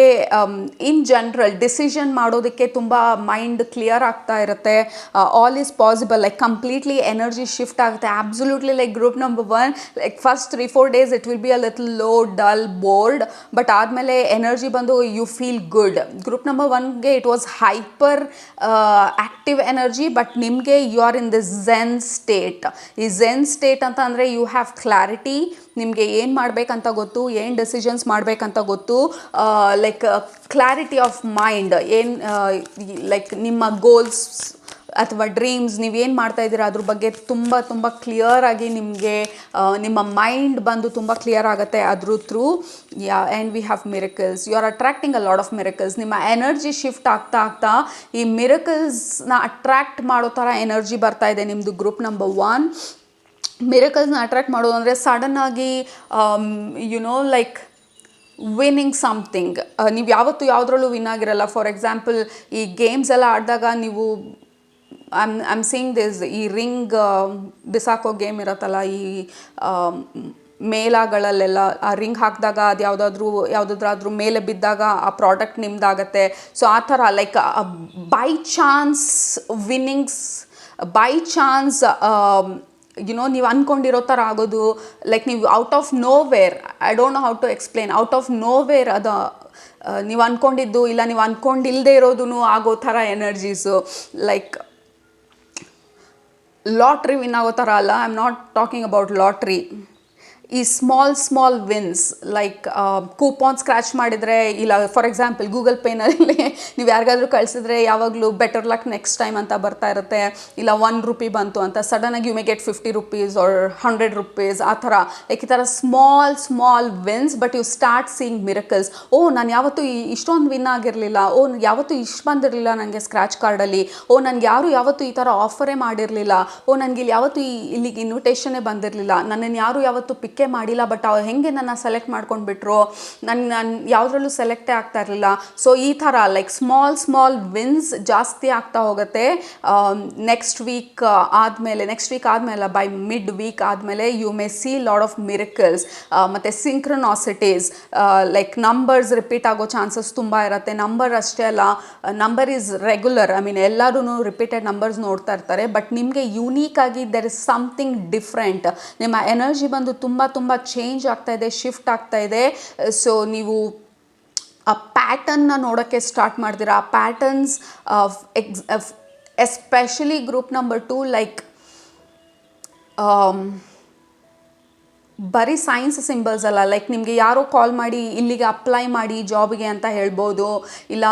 ಇನ್ ಜನರಲ್ ಡಿಸಿಷನ್ ಮಾಡೋದಕ್ಕೆ ತುಂಬ ಮೈಂಡ್ ಕ್ಲಿಯರ್ ಆಗ್ತಾ ಇರುತ್ತೆ. All is possible, like completely energy shift ಆಗುತ್ತೆ. Absolutely like group number 1, like first 3-4 days it will be a little low, dull, bored. But ಆದಮೇಲೆ ಎನರ್ಜಿ ಬಂದು you feel good. Group number 1ಗೆ it was hyper active energy, but ನಿಮಗೆ you are in this zen state. ಈ zen state ಅಂತ ಅಂದರೆ you have clarity. ನಿಮಗೆ ಏನು ಮಾಡಬೇಕಂತ ಗೊತ್ತು, ಏನು ಡೆಸಿಷನ್ಸ್ ಮಾಡಬೇಕಂತ ಗೊತ್ತು. ಲೈಕ್ ಕ್ಲಾರಿಟಿ ಆಫ್ ಮೈಂಡ್, ಏನು ಲೈಕ್ ನಿಮ್ಮ ಗೋಲ್ಸ್ ಅಥವಾ ಡ್ರೀಮ್ಸ್ ನೀವೇನು ಮಾಡ್ತಾ ಇದ್ದೀರಾ ಅದ್ರ ಬಗ್ಗೆ ತುಂಬ ಕ್ಲಿಯರಾಗಿ ನಿಮಗೆ ನಿಮ್ಮ ಮೈಂಡ್ ಬಂದು ತುಂಬ ಕ್ಲಿಯರ್ ಆಗುತ್ತೆ ಅದ್ರ through. And we have miracles. You are attracting a lot of miracles. ನಿಮ್ಮ ಎನರ್ಜಿ ಶಿಫ್ಟ್ ಆಗ್ತಾ ಈ ಮಿರಕಲ್ಸ್ನ ಅಟ್ರಾಕ್ಟ್ ಮಾಡೋ ಥರ ಎನರ್ಜಿ ಬರ್ತಾ ಇದೆ ನಿಮ್ಮದು ಗ್ರೂಪ್ ನಂಬರ್ 1. ಮಿರಕಲ್ಸ್ನ ಅಟ್ರಾಕ್ಟ್ ಮಾಡೋದು ಅಂದರೆ ಸಡನ್ನಾಗಿ ಲೈಕ್ ವಿನ್ನಿಂಗ್ ಸಮಥಿಂಗ್. ನೀವು ಯಾವತ್ತೂ ಯಾವುದ್ರಲ್ಲೂ ವಿನ್ ಆಗಿರಲ್ಲ. ಫಾರ್ ಎಕ್ಸಾಂಪಲ್ ಈ ಗೇಮ್ಸ್ ಎಲ್ಲ ಆಡಿದಾಗ ನೀವು ಐಮ್ ಸೀಯಿಂಗ್ ದಿಸ್, ಈ ರಿಂಗ್ ಬಿಸಾಕೋ ಗೇಮ್ ಇರುತ್ತಲ್ಲ, ಈ ಮೇಳಗಳಲ್ಲೆಲ್ಲ ಆ ರಿಂಗ್ ಹಾಕಿದಾಗ ಅದು ಯಾವುದಾದ್ರೂ ಮೇಲೆ ಬಿದ್ದಾಗ ಆ ಪ್ರಾಡಕ್ಟ್ ನಿಮ್ದಾಗತ್ತೆ. ಸೊ ಆ ಥರ like by chance winnings, by chance ನೀವು ಅಂದ್ಕೊಂಡಿರೋ ಥರ ಆಗೋದು. ಲೈಕ್ ನೀವು out of nowhere, I don't know how to explain, out of nowhere ಅದು ನೀವು ಅಂದ್ಕೊಂಡಿದ್ದು ಇಲ್ಲ ನೀವು ಅಂದ್ಕೊಂಡಿಲ್ಲದೆ ಇರೋದು ಆಗೋ ಥರ ಎನರ್ಜೀಸು. ಲೈಕ್ ಲಾಟ್ರಿ ವಿನ್ ಆಗೋ ಥರ ಅಲ್ಲ, I am not talking about lottery. ಈ small wins like coupon scratch ಮಾಡಿದರೆ, ಇಲ್ಲ ಫಾರ್ ಎಕ್ಸಾಂಪಲ್ ಗೂಗಲ್ ಪೇನಲ್ಲಿ ನೀವು ಯಾರಿಗಾದ್ರೂ ಕಳಿಸಿದ್ರೆ ಯಾವಾಗಲೂ ಬೆಟರ್ ಲಕ್ ನೆಕ್ಸ್ಟ್ ಟೈಮ್ ಅಂತ ಬರ್ತಾ ಇರುತ್ತೆ. ಇಲ್ಲ ₹1 ಬಂತು ಅಂತ ಸಡನ್ನಾಗಿ ಯು ಮೇ ಗೆಟ್ ₹50 ಆರ್ ₹100 ಆ ಥರ. ಲೈಕ್ ಈ ಥರ small wins, but you start seeing miracles. ನಾನು ಯಾವತ್ತೂ ಇಷ್ಟೊಂದು ವಿನ್ ಆಗಿರಲಿಲ್ಲ, ಯಾವತ್ತೂ ಇಷ್ಟು ಬಂದಿರಲಿಲ್ಲ ನನಗೆ ಸ್ಕ್ರ್ಯಾಚ್ ಕಾರ್ಡಲ್ಲಿ, ನನಗೆ ಯಾರು ಯಾವತ್ತೂ ಈ ಥರ ಆಫರೇ ಮಾಡಿರಲಿಲ್ಲ, ನನಗೆ ಇಲ್ಲಿ ಯಾವತ್ತೂ ಇಲ್ಲಿಗೆ ಇನ್ವಿಟೇಷನ್ನೇ ಬಂದಿರಲಿಲ್ಲ, ನನ್ನನ್ನು ಯಾರು ಯಾವತ್ತೂ ಪಿಕ್ಕೇ ಮಾಡಿಲ್ಲ, ಬಟ್ ಅವ್ರು ಹೆಂಗೆ ನನ್ನ ಸೆಲೆಕ್ಟ್ ಮಾಡ್ಕೊಂಡ್ಬಿಟ್ರು, ನಾನು ಯಾವುದ್ರಲ್ಲೂ ಸೆಲೆಕ್ಟೇ ಆಗ್ತಾ ಇರಲಿಲ್ಲ. ಸೊ ಈ ಥರ ಲೈಕ್ ಸ್ಮಾಲ್ ವಿನ್ಸ್ ಜಾಸ್ತಿ ಆಗ್ತಾ ಹೋಗುತ್ತೆ. ನೆಕ್ಸ್ಟ್ ವೀಕ್ ಆದಮೇಲೆ ಬೈ ಮಿಡ್ ವೀಕ್ ಆದಮೇಲೆ you may see lot of miracles. ಮತ್ತು ಸಿಂಕ್ರನಾಸಿಟೀಸ್, ಲೈಕ್ ನಂಬರ್ಸ್ ರಿಪೀಟ್ ಆಗೋ ಚಾನ್ಸಸ್ ತುಂಬ ಇರುತ್ತೆ. ನಂಬರ್ ಅಷ್ಟೇ ಅಲ್ಲ, number is regular, I mean ಎಲ್ಲರೂ ರಿಪೀಟೆಡ್ ನಂಬರ್ಸ್ ನೋಡ್ತಾ ಇರ್ತಾರೆ, ಬಟ್ ನಿಮಗೆ ಯುನೀಕ್ ಆಗಿ ದೆರ್ ಇಸ್ ಸಮಥಿಂಗ್ ಡಿಫ್ರೆಂಟ್. ನಿಮ್ಮ ಎನರ್ಜಿ ಬಂದು ತುಂಬ ಚೇಂಜ್ ಆಗ್ತಾ ಇದೆ, ಶಿಫ್ಟ್ ಆಗ್ತಾ ಇದೆ. ಸೊ ನೀವು ಆ ಪ್ಯಾಟರ್ನ್ನ ನೋಡೋಕ್ಕೆ ಸ್ಟಾರ್ಟ್ ಮಾಡ್ತೀರಾ. ಆ patterns especially group number 2 like ಬರೀ ಸೈನ್ಸ್ ಸಿಂಬಲ್ಸ್ ಅಲ್ಲ, ಲೈಕ್ ನಿಮಗೆ ಯಾರೋ ಕಾಲ್ ಮಾಡಿ ಇಲ್ಲಿಗೆ ಅಪ್ಲೈ ಮಾಡಿ ಜಾಬ್ಗೆ ಅಂತ ಹೇಳ್ಬೋದು, ಇಲ್ಲ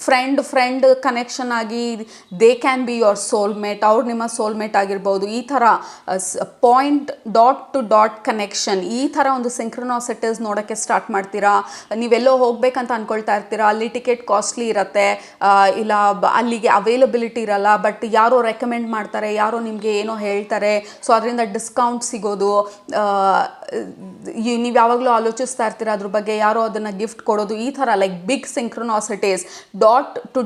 ಫ್ರೆಂಡ್ ಕನೆಕ್ಷನ್ ಆಗಿ they can be your soulmate, ಅವ್ರು ನಿಮ್ಮ ಸೋಲ್ಮೇಟ್ ಆಗಿರ್ಬೋದು. ಈ ಥರ ಪಾಯಿಂಟ್ .to ಕನೆಕ್ಷನ್, ಈ ಥರ ಒಂದು ಸಿಂಕ್ರನಾಸಿಟೀಸ್ ನೋಡೋಕ್ಕೆ ಸ್ಟಾರ್ಟ್ ಮಾಡ್ತೀರಾ. ನೀವೆಲ್ಲೋ ಹೋಗ್ಬೇಕಂತ ಅಂದ್ಕೊಳ್ತಾ ಇರ್ತೀರಾ, ಅಲ್ಲಿ ಟಿಕೆಟ್ ಕಾಸ್ಟ್ಲಿ ಇರುತ್ತೆ, ಇಲ್ಲ ಅಲ್ಲಿಗೆ ಅವೈಲಬಿಲಿಟಿ ಇರಲ್ಲ, ಬಟ್ ಯಾರೋ ರೆಕಮೆಂಡ್ ಮಾಡ್ತಾರೆ, ಯಾರೋ ನಿಮಗೆ ಏನೋ ಹೇಳ್ತಾರೆ, ಸೊ ಅದರಿಂದ ಡಿಸ್ಕೌಂಟ್ ಸಿಗೋದು. ನೀವು ಯಾವಾಗಲೂ ಆಲೋಚಿಸ್ತಾ ಇರ್ತೀರ ಅದ್ರ ಬಗ್ಗೆ, ಯಾರೋ ಅದನ್ನು ಗಿಫ್ಟ್ ಕೊಡೋದು. ಈ ಥರ ಲೈಕ್ ಬಿಗ್ ಸಿಂಕ್ರನಾಸಿಟೀಸ್, .to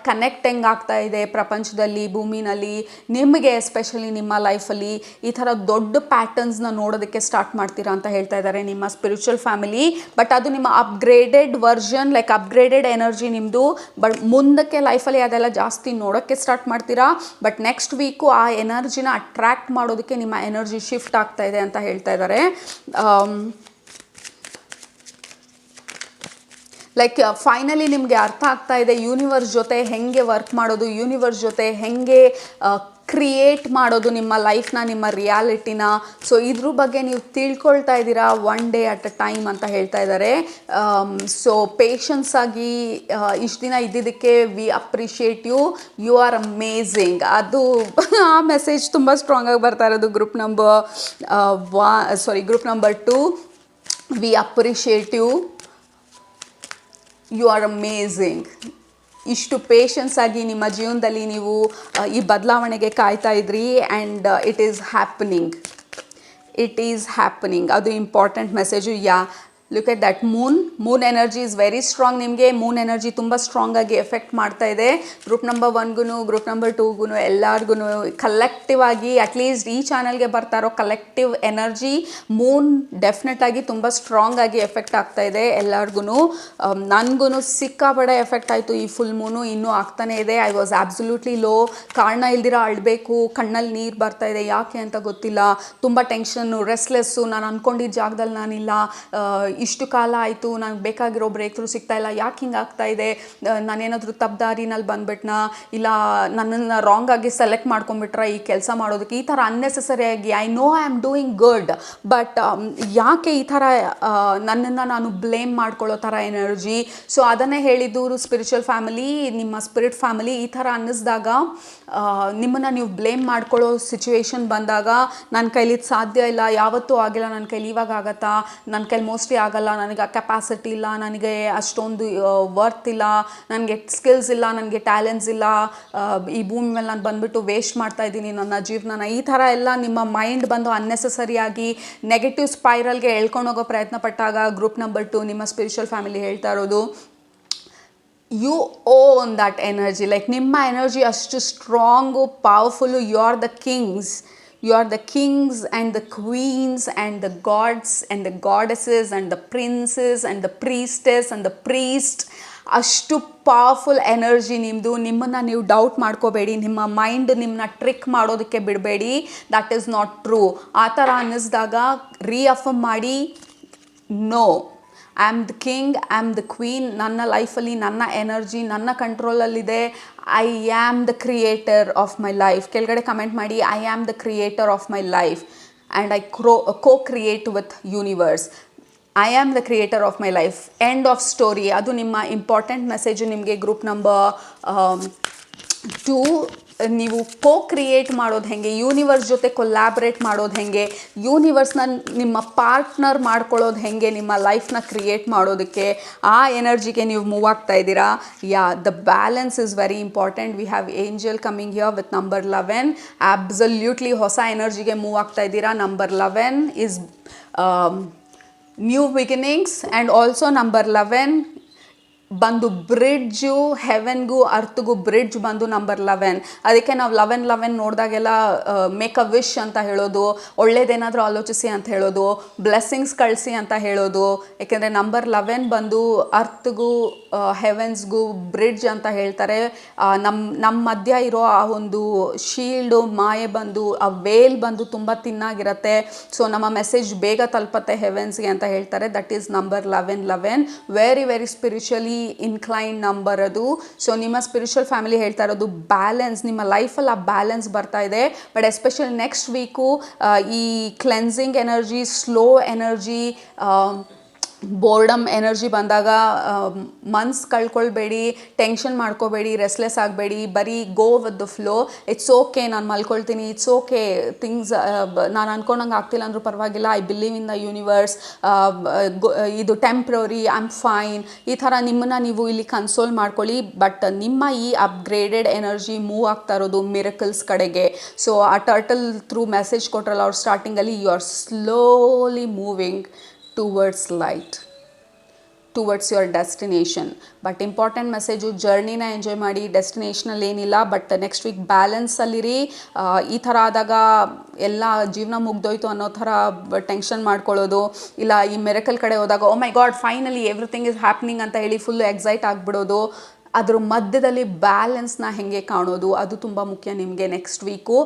ಕನೆಕ್ಟ್ ಹೆಂಗೆ ಆಗ್ತಾ ಇದೆ ಪ್ರಪಂಚದಲ್ಲಿ, ಭೂಮಿನಲ್ಲಿ, ನಿಮಗೆ ಎಸ್ಪೆಷಲಿ ನಿಮ್ಮ ಲೈಫಲ್ಲಿ ಈ ಥರ ದೊಡ್ಡ ಪ್ಯಾಟರ್ನ್ಸ್ನ ನೋಡೋದಕ್ಕೆ ಸ್ಟಾರ್ಟ್ ಮಾಡ್ತೀರಾ ಅಂತ ಹೇಳ್ತಾ ಇದ್ದಾರೆ ನಿಮ್ಮ ಸ್ಪಿರಿಚುವಲ್ ಫ್ಯಾಮಿಲಿ. ಬಟ್ ಅದು ನಿಮ್ಮ upgraded version, like upgraded energy ನಿಮ್ಮದು. ಬಟ್ ಮುಂದಕ್ಕೆ ಲೈಫಲ್ಲಿ ಅದೆಲ್ಲ ಜಾಸ್ತಿ ನೋಡೋಕ್ಕೆ ಸ್ಟಾರ್ಟ್ ಮಾಡ್ತೀರಾ. ಬಟ್ ನೆಕ್ಸ್ಟ್ ವೀಕು ಆ ಎನರ್ಜಿನ ಅಟ್ರ್ಯಾಕ್ಟ್ ಮಾಡೋದಕ್ಕೆ ನಿಮ್ಮ ಎನರ್ಜಿ ಶಿಫ್ಟ್ ಆಗ್ತಾ ಇದೆ ಅಂತ ಹೇಳ್ತಾ ಇದ್ದಾರೆ. ಲೈಕ್ ಫೈನಲಿ ನಿಮಗೆ ಅರ್ಥ ಆಗ್ತಾ ಇದೆ ಯೂನಿವರ್ಸ್ ಜೊತೆ ಹೆಂಗೆ ವರ್ಕ್ ಮಾಡೋದು, ಯೂನಿವರ್ಸ್ ಜೊತೆ ಹೆಂಗೆ ಕ್ರಿಯೇಟ್ ಮಾಡೋದು ನಿಮ್ಮ ಲೈಫ್ನ, ನಿಮ್ಮ ರಿಯಾಲಿಟಿನ. ಸೊ ಇದ್ರ ಬಗ್ಗೆ ನೀವು ತಿಳ್ಕೊಳ್ತಾ ಇದ್ದೀರಾ one day at a time ಅಂತ ಹೇಳ್ತಾ ಇದ್ದಾರೆ. ಸೊ ಪೇಷನ್ಸ್ ಆಗಿ ಇಷ್ಟು ದಿನ ಇದ್ದಿದ್ದಕ್ಕೆ we appreciate you, you are amazing. ಅದು ಆ ಮೆಸೇಜ್ ತುಂಬ ಸ್ಟ್ರಾಂಗ್ ಆಗಿ ಬರ್ತಾ ಇರೋದು group number 2. We appreciate you, you are amazing. ಇಷ್ಟು ಪೇಷನ್ಸ್ ಆಗಿ ನಿಮ್ಮ ಜೀವನದಲ್ಲಿ ನೀವು ಈ ಬದಲಾವಣೆಗೆ ಕಾಯ್ತಾ ಇದ್ರಿ, ಆ್ಯಂಡ್ ಇಟ್ ಈಸ್ ಹ್ಯಾಪನಿಂಗ್. ಅದು important message. Look at that moon energy is very strong. ನಿಮಗೆ ಮೂನ್ ಎನರ್ಜಿ ತುಂಬ ಸ್ಟ್ರಾಂಗ್ ಆಗಿ ಎಫೆಕ್ಟ್ ಮಾಡ್ತಾ ಇದೆ. ಗ್ರೂಪ್ ನಂಬರ್ 1ಗೂ ಗ್ರೂಪ್ ನಂಬರ್ 2ಗೂ ಎಲ್ಲರಿಗೂ ಕಲೆಕ್ಟಿವ್ ಆಗಿ, ಅಟ್ಲೀಸ್ಟ್ ಈ ಚಾನಲ್ಗೆ ಬರ್ತಾ ಇರೋ ಕಲೆಕ್ಟಿವ್ ಎನರ್ಜಿ ಮೂನ್ ಡೆಫಿನೆಟ್ ಆಗಿ ತುಂಬ ಸ್ಟ್ರಾಂಗ್ ಆಗಿ ಎಫೆಕ್ಟ್ ಆಗ್ತಾ ಇದೆ ಎಲ್ಲರಿಗೂ. ನನಗೂ ಸಿಕ್ಕಾಪಡೆ ಎಫೆಕ್ಟ್ ಆಯಿತು ಈ ಫುಲ್ ಮೂನು, ಇನ್ನೂ ಆಗ್ತಾನೇ ಇದೆ. ಐ ವಾಸ್ ಆಬ್ಸಲ್ಯೂಟ್ಲಿ ಲೋ, ಕಾರಣ ಇಲ್ದಿರ ಅಳಬೇಕು, ಕಣ್ಣಲ್ಲಿ ನೀರು ಬರ್ತಾ ಇದೆ, ಯಾಕೆ ಅಂತ ಗೊತ್ತಿಲ್ಲ. ತುಂಬ ಟೆನ್ಷನ್ನು, ರೆಸ್ಟ್ಲೆಸ್ಸು, ನಾನು ಅಂದ್ಕೊಂಡಿದ್ದ ಜಾಗದಲ್ಲಿ ನಾನಿಲ್ಲ, ಇಷ್ಟು ಕಾಲ ಆಯಿತು, ನನಗೆ ಬೇಕಾಗಿರೋ ಬ್ರೇಕ್ ಥ್ರೂ ಸಿಗ್ತಾ ಇಲ್ಲ, ಯಾಕೆ ಹಿಂಗೆ ಆಗ್ತಾ ಇದೆ, ನಾನೇನಾದರೂ ತಪ್ಪು ದಾರಿನಲ್ಲಿ ಬಂದುಬಿಟ್ನಾ, ಇಲ್ಲ ನನ್ನನ್ನು ರಾಂಗಾಗಿ ಸೆಲೆಕ್ಟ್ ಮಾಡ್ಕೊಂಡ್ಬಿಟ್ರೆ ಈ ಕೆಲಸ ಮಾಡೋದಕ್ಕೆ, ಈ ಥರ ಅನ್ನೆಸೆಸರಿಯಾಗಿ I know I am doing good, but ಯಾಕೆ ಈ ಥರ ನನ್ನನ್ನು ನಾನು ಬ್ಲೇಮ್ ಮಾಡ್ಕೊಳ್ಳೋ ಥರ ಎನರ್ಜಿ. ಸೊ ಅದನ್ನೇ ಹೇಳಿದ್ದು ಸ್ಪಿರಿಚುವಲ್ ಫ್ಯಾಮಿಲಿ, ನಿಮ್ಮ ಸ್ಪಿರಿಟ್ ಫ್ಯಾಮಿಲಿ. ಈ ಥರ ಅನ್ನಿಸ್ದಾಗ ನಿಮ್ಮನ್ನು ನೀವು ಬ್ಲೇಮ್ ಮಾಡ್ಕೊಳ್ಳೋ ಸಿಚುವೇಶನ್ ಬಂದಾಗ, ನನ್ನ ಕೈಲಿ ಇದು ಸಾಧ್ಯ ಇಲ್ಲ, ಯಾವತ್ತೂ ಆಗಿಲ್ಲ, ನನ್ನ ಕೈಲಿ ಇವಾಗ ಆಗತ್ತಾ, ನನ್ನ ಕೈಲಿ ಮೋಸ್ಟ್ಲಿ ಆಗಲ್ಲ, ನನಗೆ ಕೆಪಾಸಿಟಿ ಇಲ್ಲ, ನನಗೆ ಅಷ್ಟೊಂದು ವರ್ತ್ ಇಲ್ಲ, ನನಗೆ ಸ್ಕಿಲ್ಸ್ ಇಲ್ಲ, ನನಗೆ ಟ್ಯಾಲೆಂಟ್ಸ್ ಇಲ್ಲ, ಈ ಭೂಮಿ ಮೇಲೆ ನಾನು ಬಂದುಬಿಟ್ಟು ವೇಸ್ಟ್ ಮಾಡ್ತಾ ಇದ್ದೀನಿ ನನ್ನ ಜೀವನನ, ಈ ಥರ ಎಲ್ಲ ನಿಮ್ಮ ಮೈಂಡ್ ಬಂದು ಅನ್ನೆಸೆಸರಿಯಾಗಿ ನೆಗೆಟಿವ್ ಸ್ಪೈರಲ್ಗೆ ಎಳ್ಕೊಂಡು ಹೋಗೋ ಪ್ರಯತ್ನ ಪಟ್ಟಾಗ ಗ್ರೂಪ್ ನಂಬರ್ 2 ನಿಮ್ಮ ಸ್ಪಿರಿಚುವಲ್ ಫ್ಯಾಮಿಲಿ ಹೇಳ್ತಾ ಇರೋದು, you own that energy. Like ನಿಮ್ಮ ಎನರ್ಜಿ ಅಷ್ಟು strong, powerful. You are the kings, you are the kings and the queens and the gods and the goddesses and the princess and the priestess and the priest. ಅಷ್ಟು powerful energy ನಿಮ್ಮದು. ನಿಮ್ಮನ್ನು ನೀವು doubt ಮಾಡ್ಕೋಬೇಡಿ, ನಿಮ್ಮ mind ನಿಮ್ಮನ್ನ trick ಮಾಡೋದಕ್ಕೆ ಬಿಡಬೇಡಿ. That is not true. ಆ ಥರ ಅನ್ನಿಸ್ದಾಗ ರೀಅಫರ್ಮ್ ಮಾಡಿ, no, I am the king, I am the queen, ನನ್ನ ಲೈಫಲ್ಲಿ ನನ್ನ ಎನರ್ಜಿ ನನ್ನ ಕಂಟ್ರೋಲಲ್ಲಿದೆ, I am the creator of my life. ಕೆಳಗಡೆ ಕಮೆಂಟ್ ಮಾಡಿ, I am the creator of my life and I co-create with universe. I am the creator of my life. End of story. ಅದು ನಿಮ್ಮ important message ನಿಮಗೆ group number 2. ನೀವು create ಮಾಡೋದು ಹೇಗೆ, universe ಜೊತೆ collaborate ಮಾಡೋದು ಹೇಗೆ, ಯೂನಿವರ್ಸ್ನ ನಿಮ್ಮ ಪಾರ್ಟ್ನರ್ ಮಾಡ್ಕೊಳ್ಳೋದು ಹೇಗೆ ನಿಮ್ಮ ಲೈಫ್ನ ಕ್ರಿಯೇಟ್ ಮಾಡೋದಕ್ಕೆ, ಆ ಎನರ್ಜಿಗೆ ನೀವು ಮೂವ್ ಆಗ್ತಾ ಇದ್ದೀರಾ. The balance is very important. We have angel coming here with number 11. Absolutely ಹೊಸ ಎನರ್ಜಿಗೆ ಮೂವ್ ಆಗ್ತಾ ಇದ್ದೀರಾ. Number 11 is new beginnings and also number 11 ಬಂದು ಬ್ರಿಡ್ಜು, ಹೆವೆನ್ಗೂ ಅರ್ಥಗೂ ಬ್ರಿಡ್ಜ್ ಬಂದು ನಂಬರ್ 11. ಅದಕ್ಕೆ ನಾವು 11 ನೋಡಿದಾಗೆಲ್ಲ ಮೇಕ್ ಅ ವಿಶ್ ಅಂತ ಹೇಳೋದು, ಒಳ್ಳೇದೇನಾದರೂ ಆಲೋಚಿಸಿ ಅಂತ ಹೇಳೋದು, ಬ್ಲೆಸ್ಸಿಂಗ್ಸ್ ಕಳಿಸಿ ಅಂತ ಹೇಳೋದು. ಯಾಕೆಂದರೆ ನಂಬರ್ 11 ಬಂದು ಅರ್ಥಗೂ ಹೆವೆನ್ಸ್ಗೂ ಬ್ರಿಡ್ಜ್ ಅಂತ ಹೇಳ್ತಾರೆ. ನಮ್ಮ ಮಧ್ಯ ಇರೋ ಆ ಒಂದು ಶೀಲ್ಡು ಮಾಯೆ ಬಂದು, ಆ ವೇಲ್ ಬಂದು ತುಂಬ ತಿನ್ನಾಗಿರುತ್ತೆ. ಸೊ ನಮ್ಮ ಮೆಸೇಜ್ ಬೇಗ ತಲುಪತ್ತೆ ಹೆವೆನ್ಸ್ಗೆ ಅಂತ ಹೇಳ್ತಾರೆ. That is number 11. Very very spiritually incline number ಅದು. ಸೊ ನಿಮ್ಮ ಸ್ಪಿರಿಚುವಲ್ ಫ್ಯಾಮಿಲಿ ಹೇಳ್ತಾ ಇರೋದು ಬ್ಯಾಲೆನ್ಸ್, ನಿಮ್ಮ ಲೈಫಲ್ಲಿ ಆ ಬ್ಯಾಲೆನ್ಸ್ ಬರ್ತಾ ಇದೆ. ಬಟ್ ಎಸ್ಪೆಷಲಿ ನೆಕ್ಸ್ಟ್ ವೀಕು ಈ cleansing energy, slow energy, boredom energy ಬಂದಾಗ ಮನ್ಸು ಕಳ್ಕೊಳ್ಬೇಡಿ, ಟೆನ್ಷನ್ ಮಾಡ್ಕೋಬೇಡಿ, ರೆಸ್ಲೆಸ್ ಆಗಬೇಡಿ. ಬರೀ ಗೋ with the flow. It's okay, ನಾನು ಮಲ್ಕೊಳ್ತೀನಿ, ಇಟ್ಸ್ ಓಕೆ, ಥಿಂಗ್ಸ್ ನಾನು ಅಂದ್ಕೊಂಡಂಗೆ ಆಗ್ತಿಲ್ಲ ಅಂದರೂ ಪರವಾಗಿಲ್ಲ, I believe in the universe, ಇದು ಟೆಂಪ್ರರಿ, ಐ ಆಮ್ ಫೈನ್. ಈ ಥರ ನಿಮ್ಮನ್ನು ನೀವು ಇಲ್ಲಿ ಕನ್ಸೋಲ್ ಮಾಡ್ಕೊಳ್ಳಿ. ಬಟ್ ನಿಮ್ಮ ಈ ಅಪ್ಗ್ರೇಡೆಡ್ ಎನರ್ಜಿ ಮೂವ್ ಆಗ್ತಾ ಇರೋದು ಮಿರಕಲ್ಸ್ ಕಡೆಗೆ. ಸೊ ಆ ಟರ್ಟಲ್ ಥ್ರೂ ಮೆಸೇಜ್ ಕೊಟ್ರಲ್ಲ ಅವ್ರು ಸ್ಟಾರ್ಟಿಂಗಲ್ಲಿ, you are slowly moving towards light, towards your destination. But important message, ಜರ್ನಿನ ಎಂಜಾಯ್ ಮಾಡಿ, ಡೆಸ್ಟಿನೇಷನಲ್ಲಿ ಏನಿಲ್ಲ. ಬಟ್ ನೆಕ್ಸ್ಟ್ ವೀಕ್ ಬ್ಯಾಲೆನ್ಸಲ್ಲಿರಿ. ಈ ಥರ ಆದಾಗ ಎಲ್ಲ ಜೀವನ ಮುಗ್ದೋಯ್ತು ಅನ್ನೋ ಥರ ಟೆನ್ಷನ್ ಮಾಡ್ಕೊಳ್ಳೋದು, ಇಲ್ಲ ಈ ಮೆರಕಲ್ ಕಡೆ ಹೋದಾಗ oh my god finally everything is happening ಅಂತ ಹೇಳಿ ಫುಲ್ಲು ಎಕ್ಸೈಟ್ ಆಗಿಬಿಡೋದು. ಅದ್ರ ಮಧ್ಯದಲ್ಲಿ ಬ್ಯಾಲೆನ್ಸ್ನ ಹೇಗೆ ಕಾಣೋದು, ಅದು ತುಂಬ ಮುಖ್ಯ ನಿಮಗೆ next week.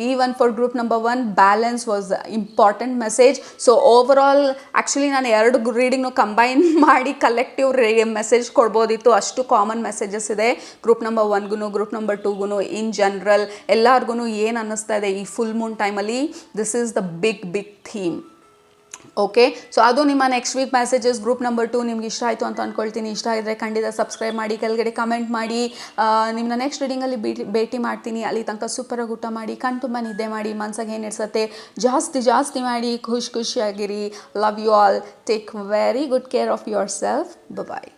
Even for group number 1 balance was important message. So overall actually ನಾನು 2 ರೀಡಿಂಗ್ನು ಕಂಬೈನ್ ಮಾಡಿ ಕಲೆಕ್ಟಿವ್ ಮೆಸೇಜ್ ಕೊಡ್ಬೋದಿತ್ತು, ಅಷ್ಟು ಕಾಮನ್ ಮೆಸೇಜಸ್ ಇದೆ ಗ್ರೂಪ್ ನಂಬರ್ 1ಗೂ ಗ್ರೂಪ್ ನಂಬರ್ 2ಗೂ. ಇನ್ ಜನರಲ್ ಎಲ್ಲರಿಗೂ ಏನು ಅನ್ನಿಸ್ತಾ ಇದೆ ಈ ಫುಲ್ ಮೂನ್ ಟೈಮಲ್ಲಿ, this is the big theme. Okay, so ಅದು ನಿಮ್ಮ next week messages. Group number 2 ನಿಮ್ಗೆ ಇಷ್ಟ ಆಯಿತು ಅಂತ ಅಂದ್ಕೊಳ್ತೀನಿ. ಇಷ್ಟ ಆಗಿದ್ರೆ ಖಂಡಿತ ಸಬ್ಸ್ಕ್ರೈಬ್ ಮಾಡಿ, ಕೆಳಗಡೆ ಕಮೆಂಟ್ ಮಾಡಿ. ನಿಮ್ಮನ್ನ ನೆಕ್ಸ್ಟ್ ರೀಡಿಂಗಲ್ಲಿ ಭೇಟಿ ಮಾಡ್ತೀನಿ. ಅಲ್ಲಿ ತನಕ ಸೂಪರಾಗಿ ಊಟ ಮಾಡಿ, ಕಣ್ ತುಂಬ ನಿದ್ದೆ ಮಾಡಿ, ಮನ್ಸಾಗ ಏನು ಇಡ್ಸತ್ತೆ ಜಾಸ್ತಿ ಮಾಡಿ, ಖುಷಿಯಾಗಿರಿ. Love you all. Take very good care of yourself. Bye.